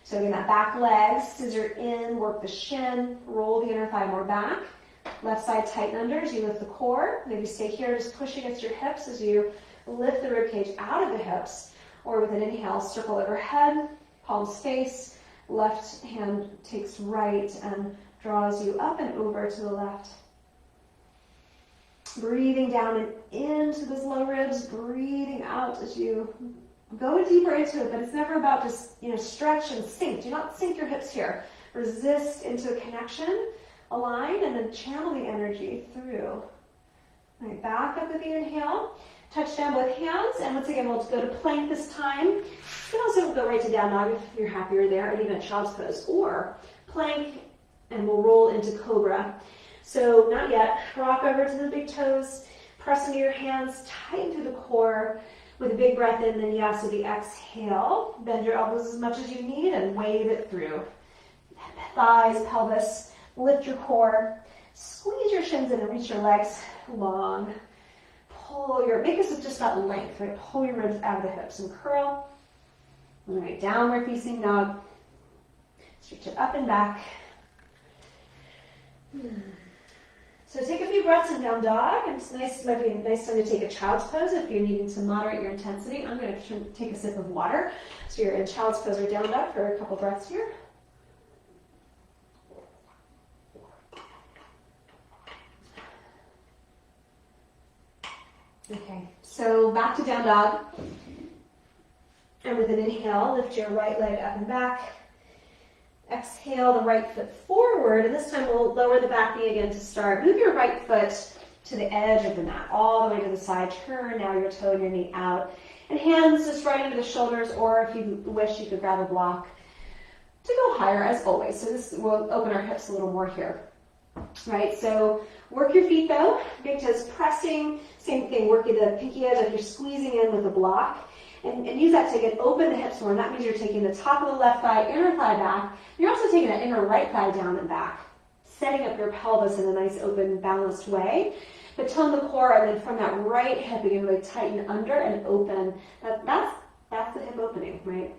So again, that back leg, scissor in, work the shin, roll the inner thigh more back. Left side tighten under as you lift the core. Maybe stay here, just push against your hips as you lift the rib cage out of the hips. Or with an inhale, circle overhead, palms face, left hand takes right and draws you up and over to the left. Breathing down and into those low ribs, breathing out as you go deeper into it, but it's never about just, stretch and sink. Do not sink your hips here. Resist into a connection, align, and then channel the energy through. All right, back up with the inhale. Touch down both hands, and once again, we'll go to plank this time. You can also go right to down dog if you're happier there, and even a child's pose, or plank, and we'll roll into cobra. So not yet. Rock over to the big toes, press into your hands, tighten through the core with a big breath in, then yes, with the exhale, bend your elbows as much as you need and wave it through. Thighs, pelvis, lift your core, squeeze your shins in and reach your legs long. Make this just about length, right? Pull your ribs out of the hips and curl. All right, downward facing dog. Stretch it up and back. So take a few breaths in down dog, and it's might be a nice time to take a child's pose if you're needing to moderate your intensity. I'm going to take a sip of water. So you're in child's pose or down dog for a couple breaths here. Okay, so back to down dog. And with an inhale, lift your right leg up and back. Exhale the right foot forward, and this time we'll lower the back knee again to start. Move your right foot to the edge of the mat, all the way to the side. Turn now your toe and your knee out. And hands just right under the shoulders, or if you wish, you could grab a block to go higher as always. So this will open our hips a little more here. Right, so work your feet though. Big toes pressing, same thing, work the pinky edge like you're squeezing in with a block. And use that to get open the hips more. And that means you're taking the top of the left thigh, inner thigh back. You're also taking that inner right thigh down and back, setting up your pelvis in a nice, open, balanced way. But tone the core, and then from that right hip, you can really tighten under and open. That's the hip opening, right?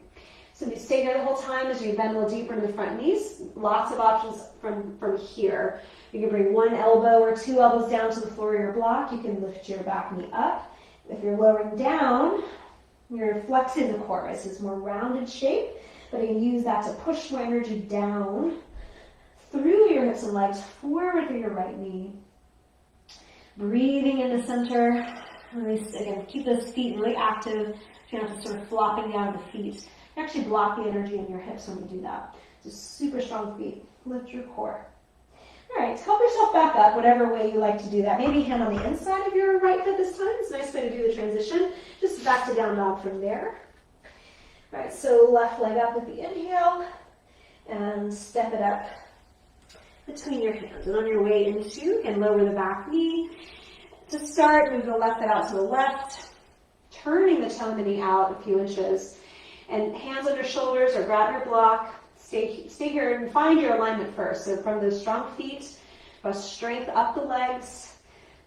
So if you stay there the whole time as you bend a little deeper into the front knees, lots of options from here. You can bring one elbow or two elbows down to the floor of your block. You can lift your back knee up. If you're lowering down, you're flexing the core. This is more rounded shape, but you can use that to push more energy down through your hips and legs, forward through your right knee. Breathing in the center. Release, again, keep those feet really active. You don't have to sort of flopping down the feet. You actually block the energy in your hips when you do that. So super strong feet. Lift your core. All right, help yourself back up, whatever way you like to do that. Maybe hand on the inside of your right foot this time. It's a nice way to do the transition. Just back to down dog from there. All right, so left leg up with the inhale, and step it up between your hands. And on your way into, you can lower the back knee. To start, move the left foot out to the left, turning the toe and the knee out a few inches. And hands under shoulders or grab your block. Stay here and find your alignment first. So from those strong feet, strength up the legs,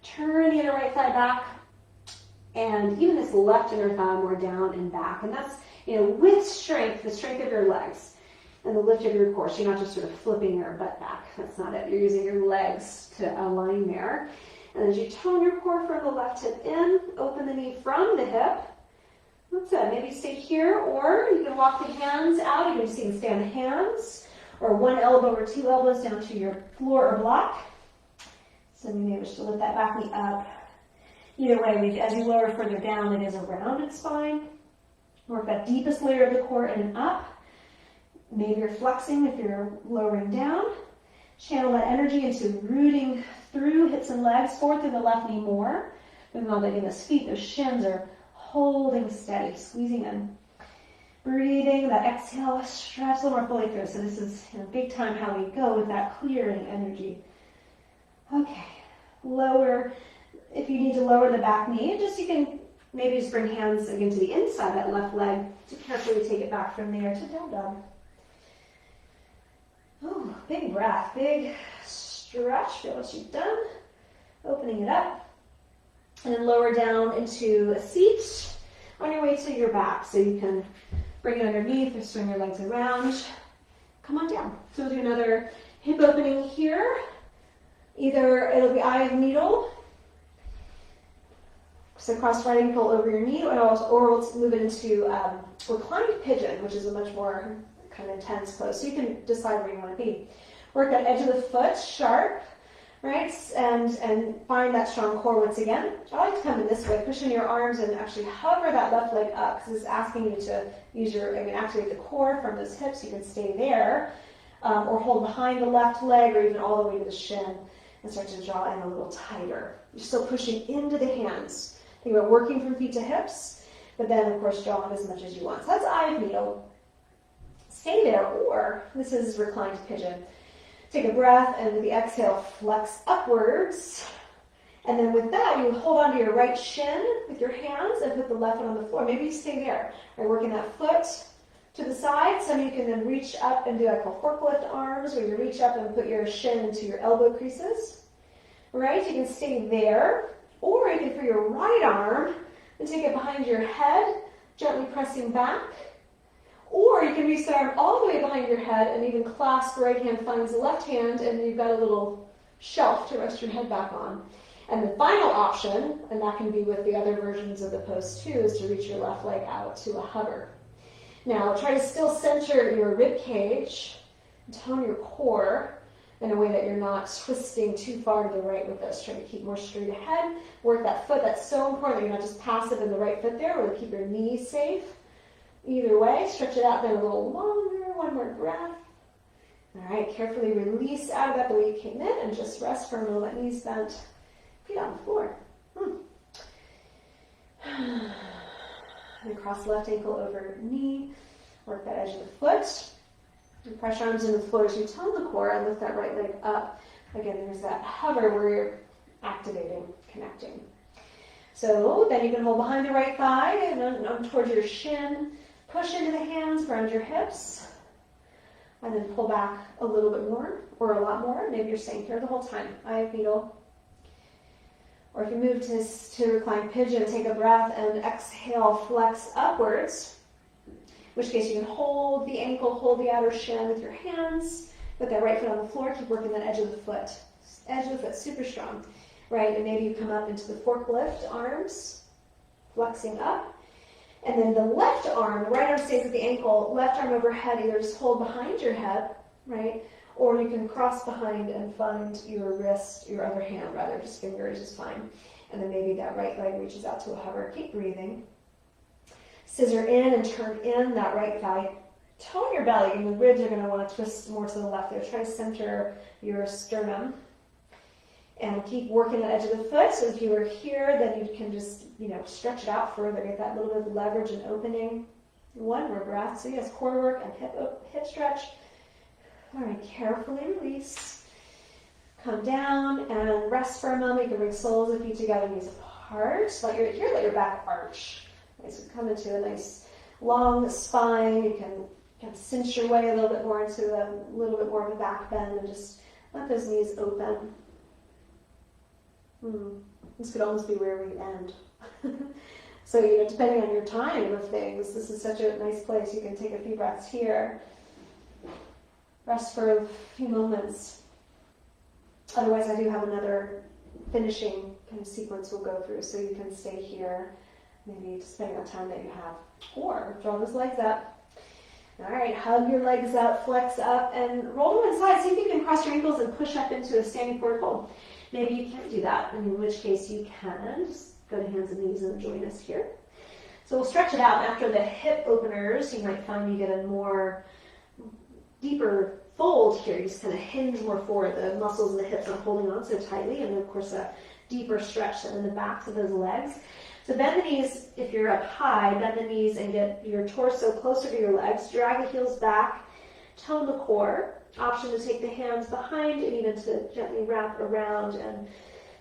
turn the inner right thigh back, and even this left inner thigh more down and back. And that's, with strength, the strength of your legs and the lift of your core. So you're not just sort of flipping your butt back. That's not it. You're using your legs to align there. And as you tone your core from the left hip in, open the knee from the hip. That's it. Maybe stay here, or you can walk the hands out. You can just stay on the hands, or one elbow or two elbows down to your floor or block. So you may wish to lift that back knee up. Either way, as you lower further down, it is a rounded spine. Work that deepest layer of the core in and up. Maybe you're flexing if you're lowering down. Channel that energy into rooting through hips and legs, forward through the left knee more. But not letting those feet, those shins are holding steady, squeezing in. Breathing, that exhale, stretch a little more fully through. So this is big time how we go with that clearing energy. Okay, lower, if you need to lower the back knee, you can maybe just bring hands again to the inside of that left leg to carefully take it back from there to down dog. Oh, big breath, big stretch, feel what you've done. Opening it up. And then lower down into a seat on your way to your back. So you can bring it underneath or swing your legs around. Come on down. So we'll do another hip opening here. Either it'll be eye of needle, so cross right ankle over your knee, or we'll move it into reclined pigeon, which is a much more kind of intense pose. So you can decide where you want to be. Work that edge of the foot sharp. Right, and find that strong core once again. I like to come in this way, push in your arms and actually hover that left leg up, because it's asking you to use activate the core from those hips. You can stay there, or hold behind the left leg, or even all the way to the shin, and start to draw in a little tighter. You're still pushing into the hands. Think about working from feet to hips, but then of course draw in as much as you want. So that's eye of needle. Stay there, or this is reclined pigeon. Take a breath, and with the exhale, flex upwards. And then with that, you hold onto your right shin with your hands and put the left one on the floor. Maybe you stay there. By working that foot to the side. Some of you can then reach up and do what I call forklift arms, where you reach up and put your shin into your elbow creases. Right? You can stay there. Or you can, for your right arm, and take it behind your head, gently pressing back. Or you can reach the arm all the way behind your head and even clasp right hand finds the left hand, and you've got a little shelf to rest your head back on. And the final option, and that can be with the other versions of the pose too, is to reach your left leg out to a hover. Now try to still center your rib cage, tone your core, in a way that you're not twisting too far to the right with this. Try to keep more straight ahead. Work that foot. That's so important that you're not just passive in the right foot there. Or keep your knees safe. Either way, stretch it out there a little longer. One more breath. All right, carefully release out of that the way you came in and just rest for a moment. Knees bent, feet on the floor. And cross left ankle over knee. Work that edge of the foot. And press arms into the floor as you tone the core and lift that right leg up. Again, there's that hover where you're activating, connecting. So then you can hold behind the right thigh and on towards your shin. Push into the hands, ground your hips. And then pull back a little bit more or a lot more. Maybe you're staying here the whole time. Eye of needle. Or if you move to reclined pigeon, take a breath and exhale, flex upwards. In which case you can hold the ankle, hold the outer shin with your hands. Put that right foot on the floor. Keep working that edge of the foot. Edge of the foot, super strong. Right, and maybe you come up into the forklift, arms, flexing up. And then the left arm, the right arm stays at the ankle, left arm overhead, either just hold behind your head, right? Or you can cross behind and find your wrist, your other hand rather, just fingers is fine. And then maybe that right leg reaches out to a hover. Keep breathing. Scissor in and turn in that right thigh. Tone your belly, and the ribs are going to want to twist more to the left there. Try to center your sternum. And keep working the edge of the foot. So if you were here, then you can just, stretch it out further. Get that little bit of leverage and opening. One more breath. So yes, core work and hip stretch. All right, carefully release. Come down and rest for a moment. You can bring soles of feet together, knees apart. Let your back arch. Okay, so come into a nice long spine. You can kind of cinch your way a little bit more into a little bit more of a back bend and just let those knees open. This could almost be where we end. So, depending on your time of things, this is such a nice place. You can take a few breaths here. Rest for a few moments. Otherwise, I do have another finishing kind of sequence we'll go through, so you can stay here, maybe just depending on time that you have. Or draw those legs up. All right, hug your legs up, flex up, and roll to one side. See if you can cross your ankles and push up into a standing forward fold. Maybe you can't do that, in which case you can just go to hands and knees and join us here. So we'll stretch it out. After the hip openers, you might find you get a more deeper fold here. You just kind of hinge more forward. The muscles in the hips aren't holding on so tightly, and then of course a deeper stretch in the backs of those legs. So bend the knees if you're up high, bend the knees and get your torso closer to your legs. Drag the heels back, tone the core. Option to take the hands behind and even to gently wrap around and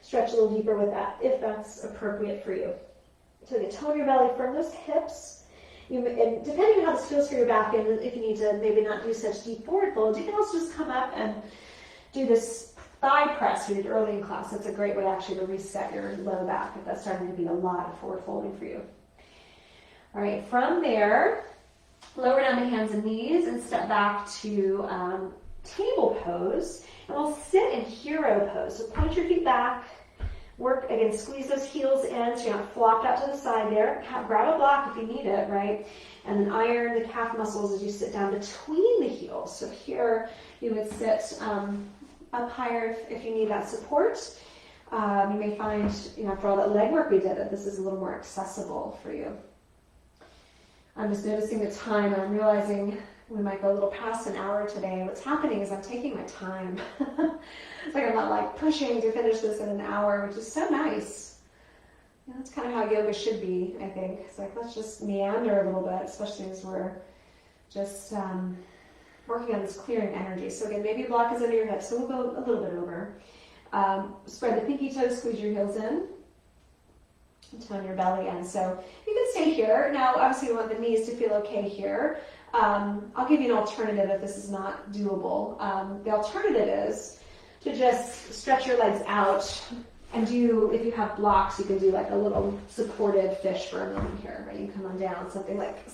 stretch a little deeper with that if that's appropriate for you. So you tone your belly, firm those hips. And depending on how this feels for your back, and if you need to maybe not do such deep forward folds, you can also just come up and do this thigh press we did early in class. That's a great way actually to reset your low back if that's starting to be a lot of forward folding for you. All right, from there, lower down the hands and knees and step back to table pose. And we'll sit in hero pose. So point your feet back. Work, again, squeeze those heels in so you're not flopped out to the side there. Grab a block if you need it, right? And then iron the calf muscles as you sit down between the heels. So here you would sit up higher if you need that support. You may find, after all that leg work we did, that this is a little more accessible for you. I'm just noticing the time, and I'm realizing we might go a little past an hour today. What's happening is I'm taking my time. It's like I'm not pushing to finish this in an hour, which is so nice. That's kind of how yoga should be, I think. It's like, let's just meander a little bit, especially as we're just working on this clearing energy. So again, maybe a block is under your hips, so we'll go a little bit over. Spread the pinky toes, squeeze your heels in. Tone your belly in. So you can stay here. Now, obviously, we want the knees to feel okay here. I'll give you an alternative if this is not doable. The alternative is to just stretch your legs out and do, if you have blocks, you can do like a little supported fish for a moment here, right? You come on down, something like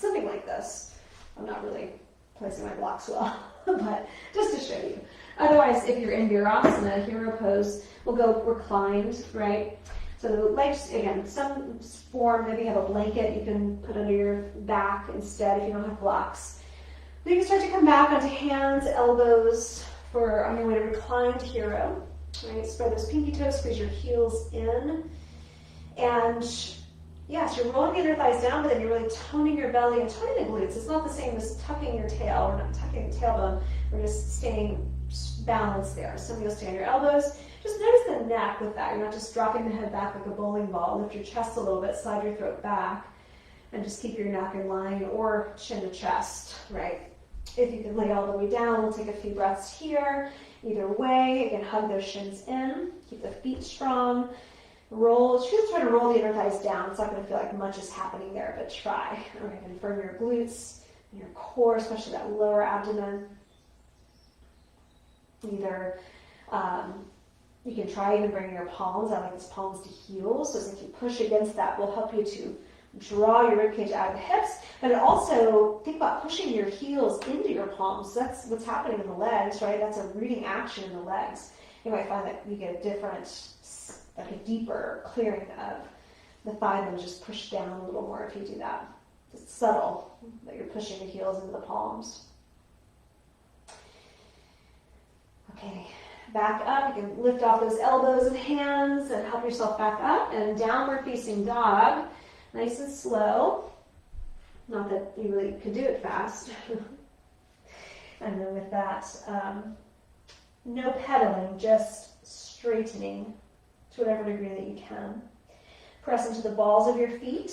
this. I'm not really placing my blocks well, but just to show you. Otherwise, if you're in Virasana, hero pose, we'll go reclined, right? So the legs, again, some form, maybe you have a blanket you can put under your back instead if you don't have blocks. Then you can start to come back onto hands, elbows, for on your way to reclined hero. Right, spread those pinky toes, squeeze your heels in, and yes, you're rolling the inner thighs down, but then you're really toning your belly and toning the glutes. It's not the same as tucking your tail. We're not tucking the tailbone. We're just staying balanced there. Some of you'll stay on your elbows. Just notice the neck with that. You're not just dropping the head back like a bowling ball. Lift your chest a little bit, slide your throat back, and just keep your neck in line, or chin to chest, right? If you can lay all the way down, we'll take a few breaths here. Either way, again, hug those shins in, keep the feet strong. Roll, just try to roll the inner thighs down. It's not going to feel like much is happening there, but try. All right, and firm your glutes, your core, especially that lower abdomen. Either you can try even bringing your palms. I like this palms to heels. So as if you push against that, will help you to draw your ribcage out of the hips. But it also, think about pushing your heels into your palms. That's what's happening in the legs, right? That's a rooting action in the legs. You might find that you get a different, like a deeper clearing of the thigh bone, just push down a little more if you do that. It's subtle that you're pushing the heels into the palms. Okay, back up. You can lift off those elbows and hands and help yourself back up. And downward facing dog, nice and slow. Not that you really could do it fast. And then with that, no pedaling, just straightening to whatever degree that you can. Press into the balls of your feet.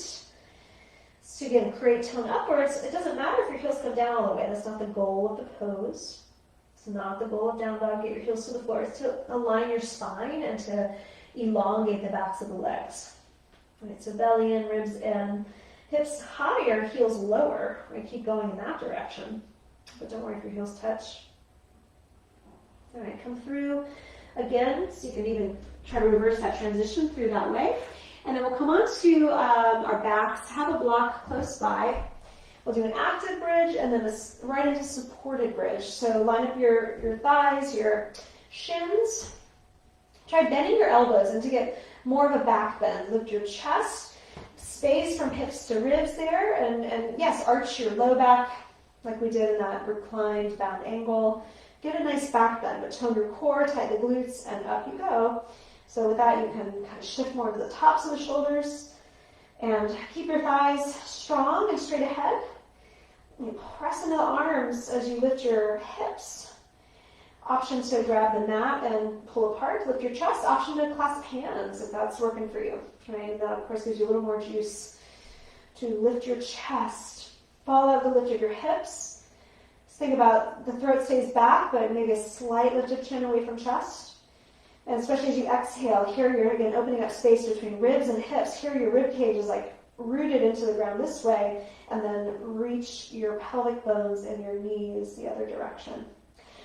So again, create tone upwards. It doesn't matter if your heels come down all the way. That's not the goal of the pose. It's not the goal of down dog. Get your heels to the floor. It's to align your spine and to elongate the backs of the legs. Right, so belly in, ribs in, hips higher, heels lower. Right, keep going in that direction. But don't worry if your heels touch. All right, come through again. So you can even try to reverse that transition through that way. And then we'll come on to our backs. Have a block close by. We'll do an active bridge and then right into supported bridge. So line up your thighs, your shins. Try bending your elbows and to get more of a back bend. Lift your chest, space from hips to ribs there. And yes, arch your low back like we did in that reclined bound angle. Get a nice back bend, but tone your core, tighten the glutes, and up you go. So with that, you can kind of shift more to the tops of the shoulders and keep your thighs strong and straight ahead. You press into the arms as you lift your hips. Option to grab the mat and pull apart, lift your chest. Option to clasp hands if that's working for you. Right? And that, of course, gives you a little more juice to lift your chest. Follow the lift of your hips. Just think about the throat stays back, but maybe a slight lift of chin away from chest. And especially as you exhale, here you're again opening up space between ribs and hips. Here your rib cage is like rooted into the ground this way, and then reach your pelvic bones and your knees the other direction.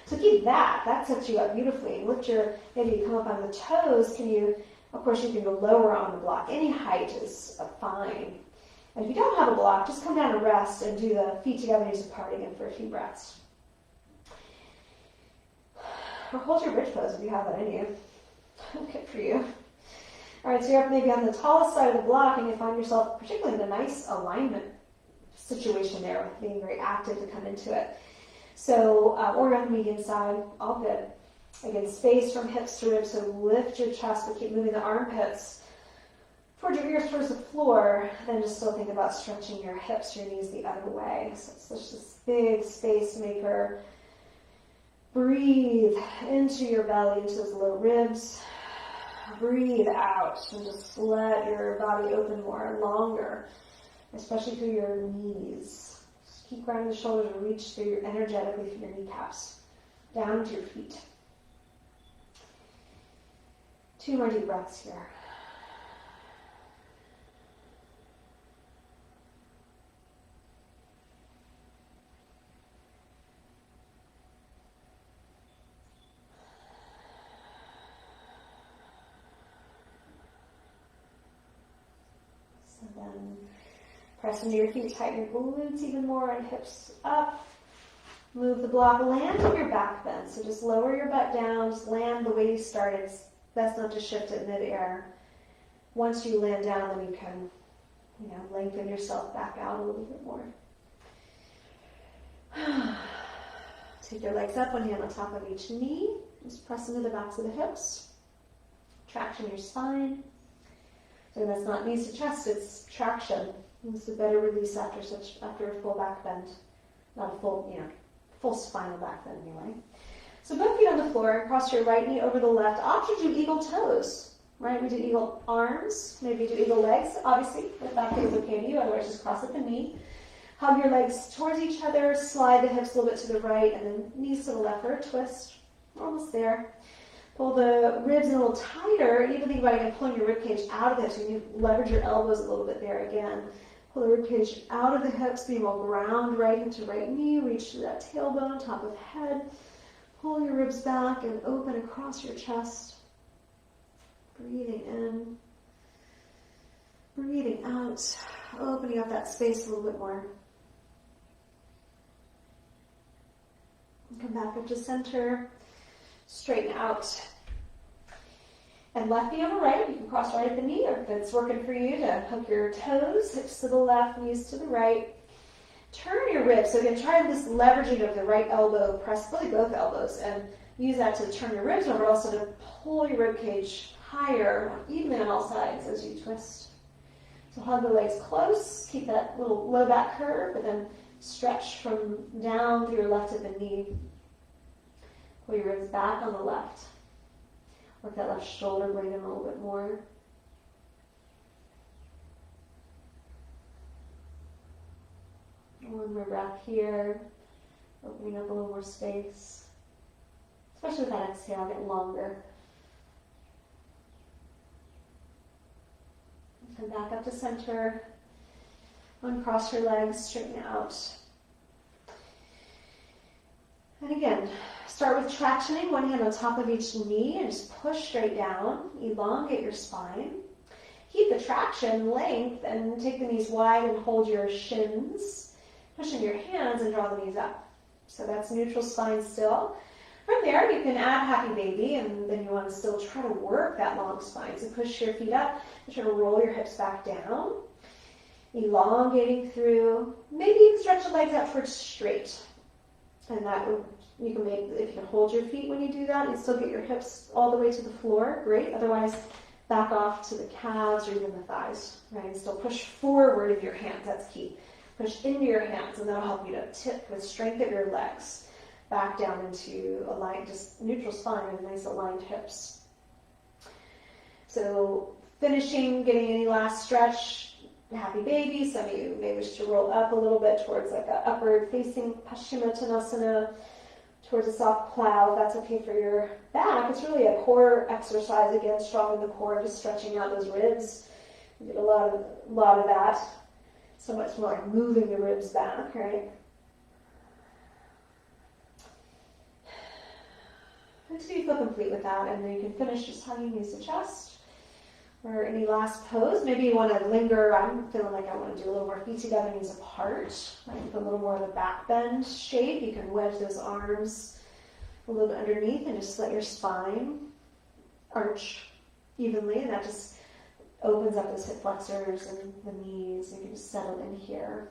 So keep that. That sets you up beautifully. Lift your, maybe you come up on the toes. Can you, of course, you can go lower on the block. Any height is fine. And if you don't have a block, just come down and rest and do the feet together, knees apart again for a few breaths. Or hold your bridge pose if you have that in you. Good for you. All right, so you're up maybe on the tallest side of the block, and you find yourself particularly in a nice alignment situation there with being very active to come into it. So, or on the medium side, all good. Again, space from hips to ribs, so lift your chest, but keep moving the armpits towards your ears, towards the floor. Then just still think about stretching your hips, your knees the other way. So it's just this big space maker. Breathe into your belly, into those low ribs. Breathe out and just let your body open more and longer, especially through your knees. Just keep grinding the shoulders and reach through energetically through your kneecaps, down to your feet. 2 more deep breaths here. Then press into your feet, tighten your glutes even more and hips up. Move the block, land on your back bend. So just lower your butt down, just land the way you started. It's best not to shift it mid-air. Once you land down, then you can, lengthen yourself back out a little bit more. Take your legs up, one hand on top of each knee. Just press into the backs of the hips. Traction your spine. And that's not knees to chest, it's traction. It's a better release after a full back bend. Not a full, full spinal back bend anyway. So both feet on the floor, cross your right knee over the left. Option do eagle toes, right? We do eagle arms, maybe do eagle legs, obviously, if that feels okay to you, otherwise just cross at the knee. Hug your legs towards each other, slide the hips a little bit to the right, and then knees to the left for a twist. We're almost there. Pull the ribs in a little tighter. Even think about again pulling your rib cage out of the hips. You leverage your elbows a little bit there again. Pull the rib cage out of the hips, being able to ground right into right knee. Reach to that tailbone, top of head. Pull your ribs back and open across your chest. Breathing in. Breathing out. Opening up that space a little bit more. Come back up to center. Straighten out. And left knee over right. You can cross right at the knee, or if it's working for you to hook your toes, hips to the left, knees to the right. Turn your ribs. So again, try this leveraging of the right elbow, press really both elbows, and use that to turn your ribs over, but also to pull your rib cage higher, evenly on all sides as you twist. So hug the legs close, keep that little low back curve, but then stretch from down through your left hip and knee. Pull your ribs back on the left. Work that left shoulder blade in a little bit more. One more breath here, opening up a little more space. Especially with that exhale, get longer. Come back up to center. Uncross your legs, straighten out. And again, start with tractioning, one hand on top of each knee, and just push straight down. Elongate your spine. Keep the traction length and take the knees wide and hold your shins. Push into your hands and draw the knees up. So that's neutral spine still. From there, you can add happy baby, and then you want to still try to work that long spine. So push your feet up, and try to roll your hips back down. Elongating through. Maybe you can stretch the legs out towards straight. And that would, you can make, if you can hold your feet when you do that, and still get your hips all the way to the floor, great. Otherwise, back off to the calves or even the thighs, right? And still push forward in your hands, that's key. Push into your hands, and that'll help you to tip with strength of your legs back down into aligned, just neutral spine and nice aligned hips. So finishing, getting any last stretch, happy baby. Some of you may wish to roll up a little bit towards like an upward facing Paschimottanasana, towards a soft plow, if that's okay for your back. It's really a core exercise, again, strong in the core, just stretching out those ribs. You get a lot of that. So much more like moving the ribs back, right? Until you feel complete with that, and then you can finish just hugging knees to chest. Or any last pose. Maybe you want to linger. I'm feeling like I want to do a little more feet together, knees apart. Like a little more of a back bend shape. You can wedge those arms a little bit underneath and just let your spine arch evenly, and that just opens up those hip flexors and the knees. You can just settle in here.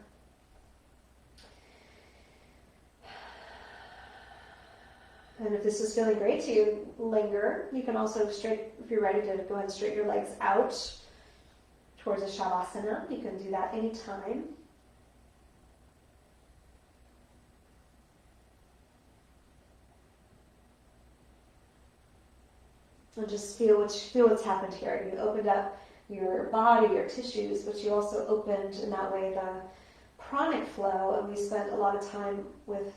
And if this is feeling great to you, linger. You can also if you're ready to go ahead and straighten your legs out towards a Shavasana. You can do that anytime. And just feel what's happened here. You opened up your body, your tissues, but you also opened in that way the pranic flow. And we spent a lot of time with,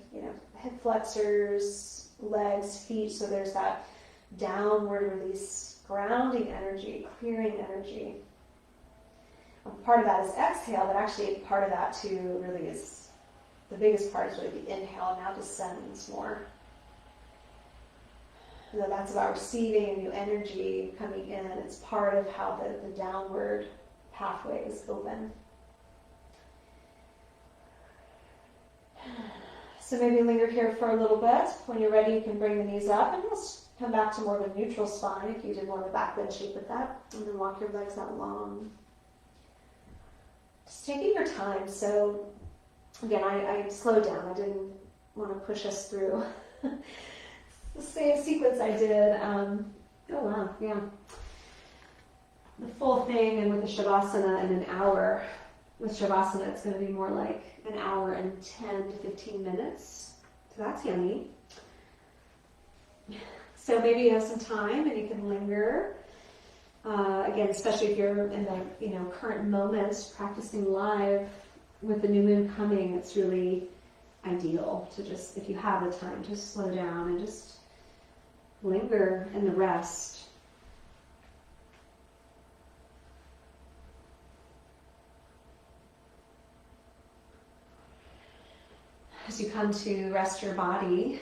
hip flexors, legs, feet. So there's that downward release, grounding energy, clearing energy. And part of that is exhale, but actually part of that too really is, the biggest part is really the inhale, and now descends more. So that's about receiving a new energy coming in. It's part of how the downward pathway is open. So maybe linger here for a little bit. When you're ready, you can bring the knees up, and let's come back to more of a neutral spine if you did more of a back bend shape with that. And then walk your legs out long. Just taking your time. So again, I slowed down. I didn't want to push us through the same sequence I did. Oh wow, yeah. The full thing, and with the Shavasana in an hour. With Shavasana, it's going to be more like an hour and 10 to 15 minutes. So that's yummy. So maybe you have some time and you can linger. Again, especially if you're in the current moment practicing live with the new moon coming, it's really ideal to just, if you have the time, just slow down and just linger in the rest. As you come to rest your body,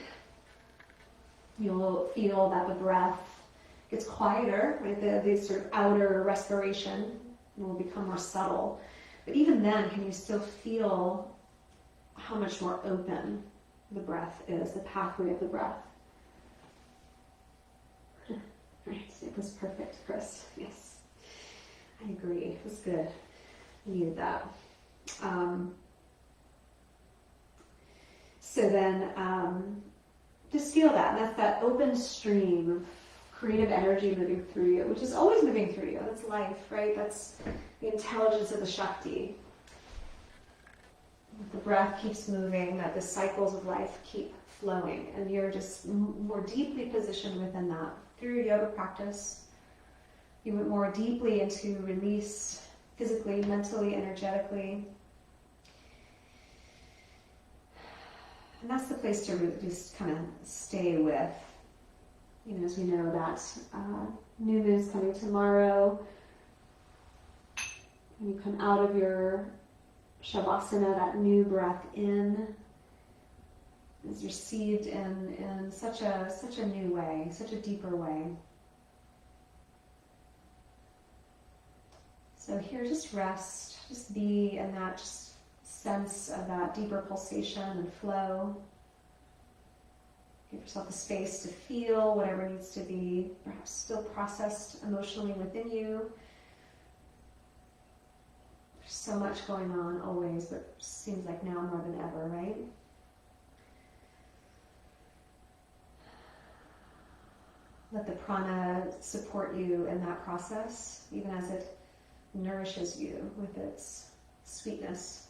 you'll feel that the breath gets quieter, right? The sort of outer respiration will become more subtle. But even then, can you still feel how much more open the breath is, the pathway of the breath? Right, it was perfect, Chris. Yes, I agree. It was good. I needed that. So then, just feel that. And that's that open stream of creative energy moving through you, which is always moving through you. That's life, right? That's the intelligence of the Shakti. The breath keeps moving, that the cycles of life keep flowing, and you're just more deeply positioned within that. Through your yoga practice, you went more deeply into release, physically, mentally, energetically. And that's the place to really just kind of stay with. As we know that new moon is coming tomorrow, when you come out of your Shavasana, that new breath in is received in such a new way, such a deeper way. So here, just rest, just be in that just sense of that deeper pulsation and flow. Give yourself the space to feel whatever needs to be perhaps still processed emotionally within you. There's so much going on always, but it seems like now more than ever, right? Let the prana support you in that process, even as it nourishes you with its sweetness.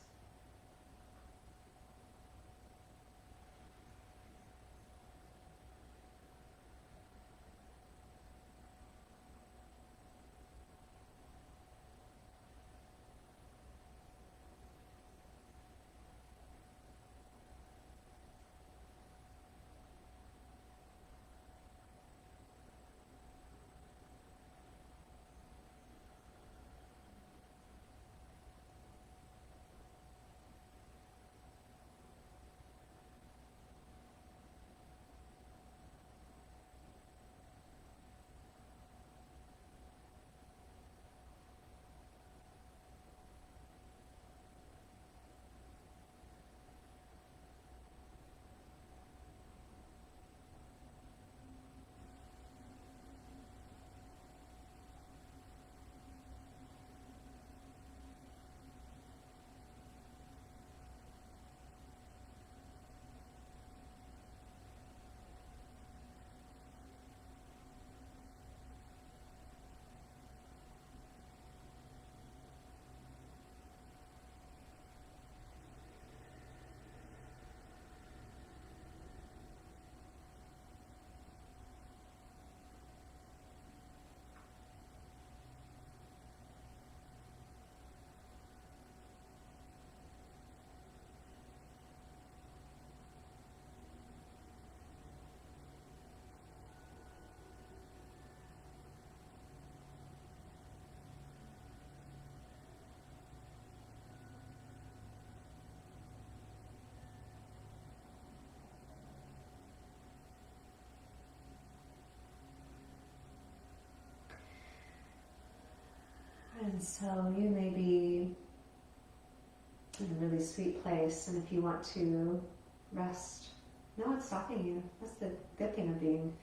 And so you may be in a really sweet place, and if you want to rest, no one's stopping you. That's the good thing of being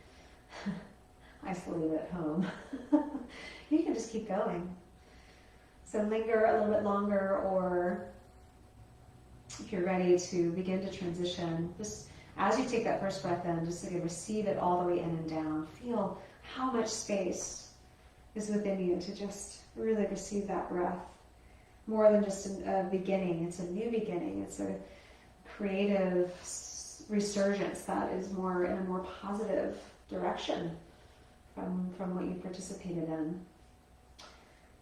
isolated at home. You can just keep going. So linger a little bit longer, or if you're ready to begin to transition, just as you take that first breath in, just to receive it all the way in and down. Feel how much space is within you to just really receive that breath. More than just a beginning, it's a new beginning. It's a creative resurgence that is more in a more positive direction from what you participated in.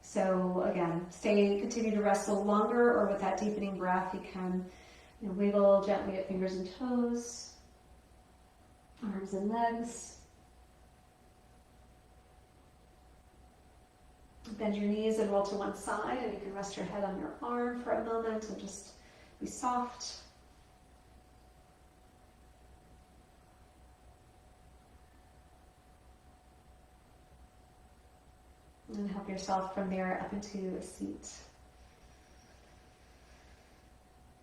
So again, continue to rest a little longer, or with that deepening breath, you can wiggle gently at fingers and toes, arms and legs. Bend your knees and roll to one side, and you can rest your head on your arm for a moment and just be soft. And help yourself from there up into a seat.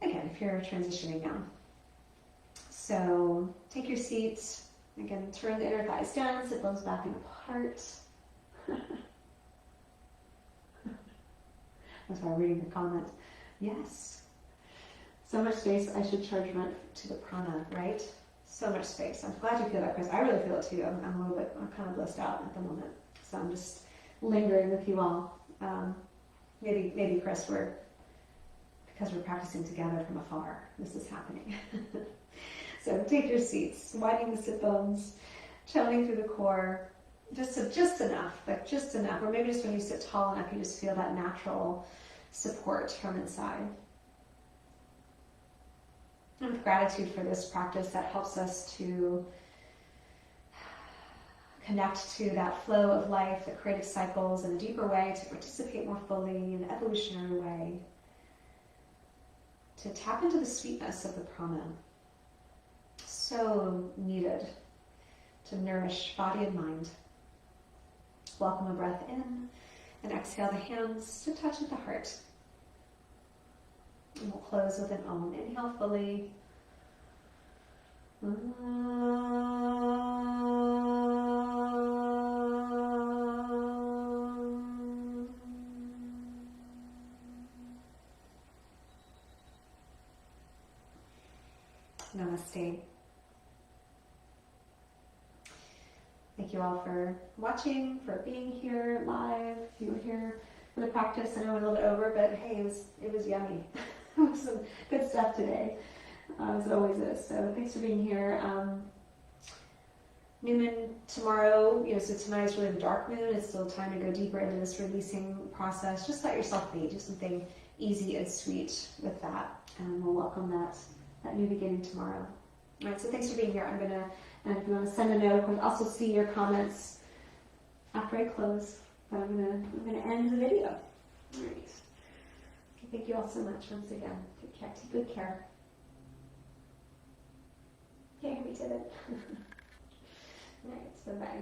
Again, if you're transitioning now. So take your seat. Again, turn the inner thighs down, sit bones back and apart. That's why I'm reading the comment. Yes. So much space, I should charge rent to the prana, right? So much space. I'm glad you feel that, Chris. I really feel it too. I'm kind of blissed out at the moment. So I'm just lingering with you all. Maybe Chris, because we're practicing together from afar, this is happening. So take your seats, widening the sit bones, channeling through the core, just enough, or maybe just when you sit tall enough, you just feel that natural support from inside. And with gratitude for this practice that helps us to connect to that flow of life, the creative cycles in a deeper way, to participate more fully in an evolutionary way, to tap into the sweetness of the prana. So needed to nourish body and mind. Welcome a breath in, and exhale the hands to touch at the heart. And we'll close with an Om. Inhale fully. Namaste. Thank you all for watching, for being here live. If you were here for the practice, I know it went a little bit over, but hey, it was yummy. It was some good stuff today, as it always is. So thanks for being here. New moon tomorrow, so tonight is really the dark moon. It's still time to go deeper into this releasing process. Just let yourself be. Do something easy and sweet with that, and we'll welcome that new beginning tomorrow. All right, so thanks for being here. And if you want to send a note, of course, also see your comments after I close. But I'm gonna end the video. All right. Okay, thank you all so much once again. Take care. Take good care. Okay, we did it. All right, so bye.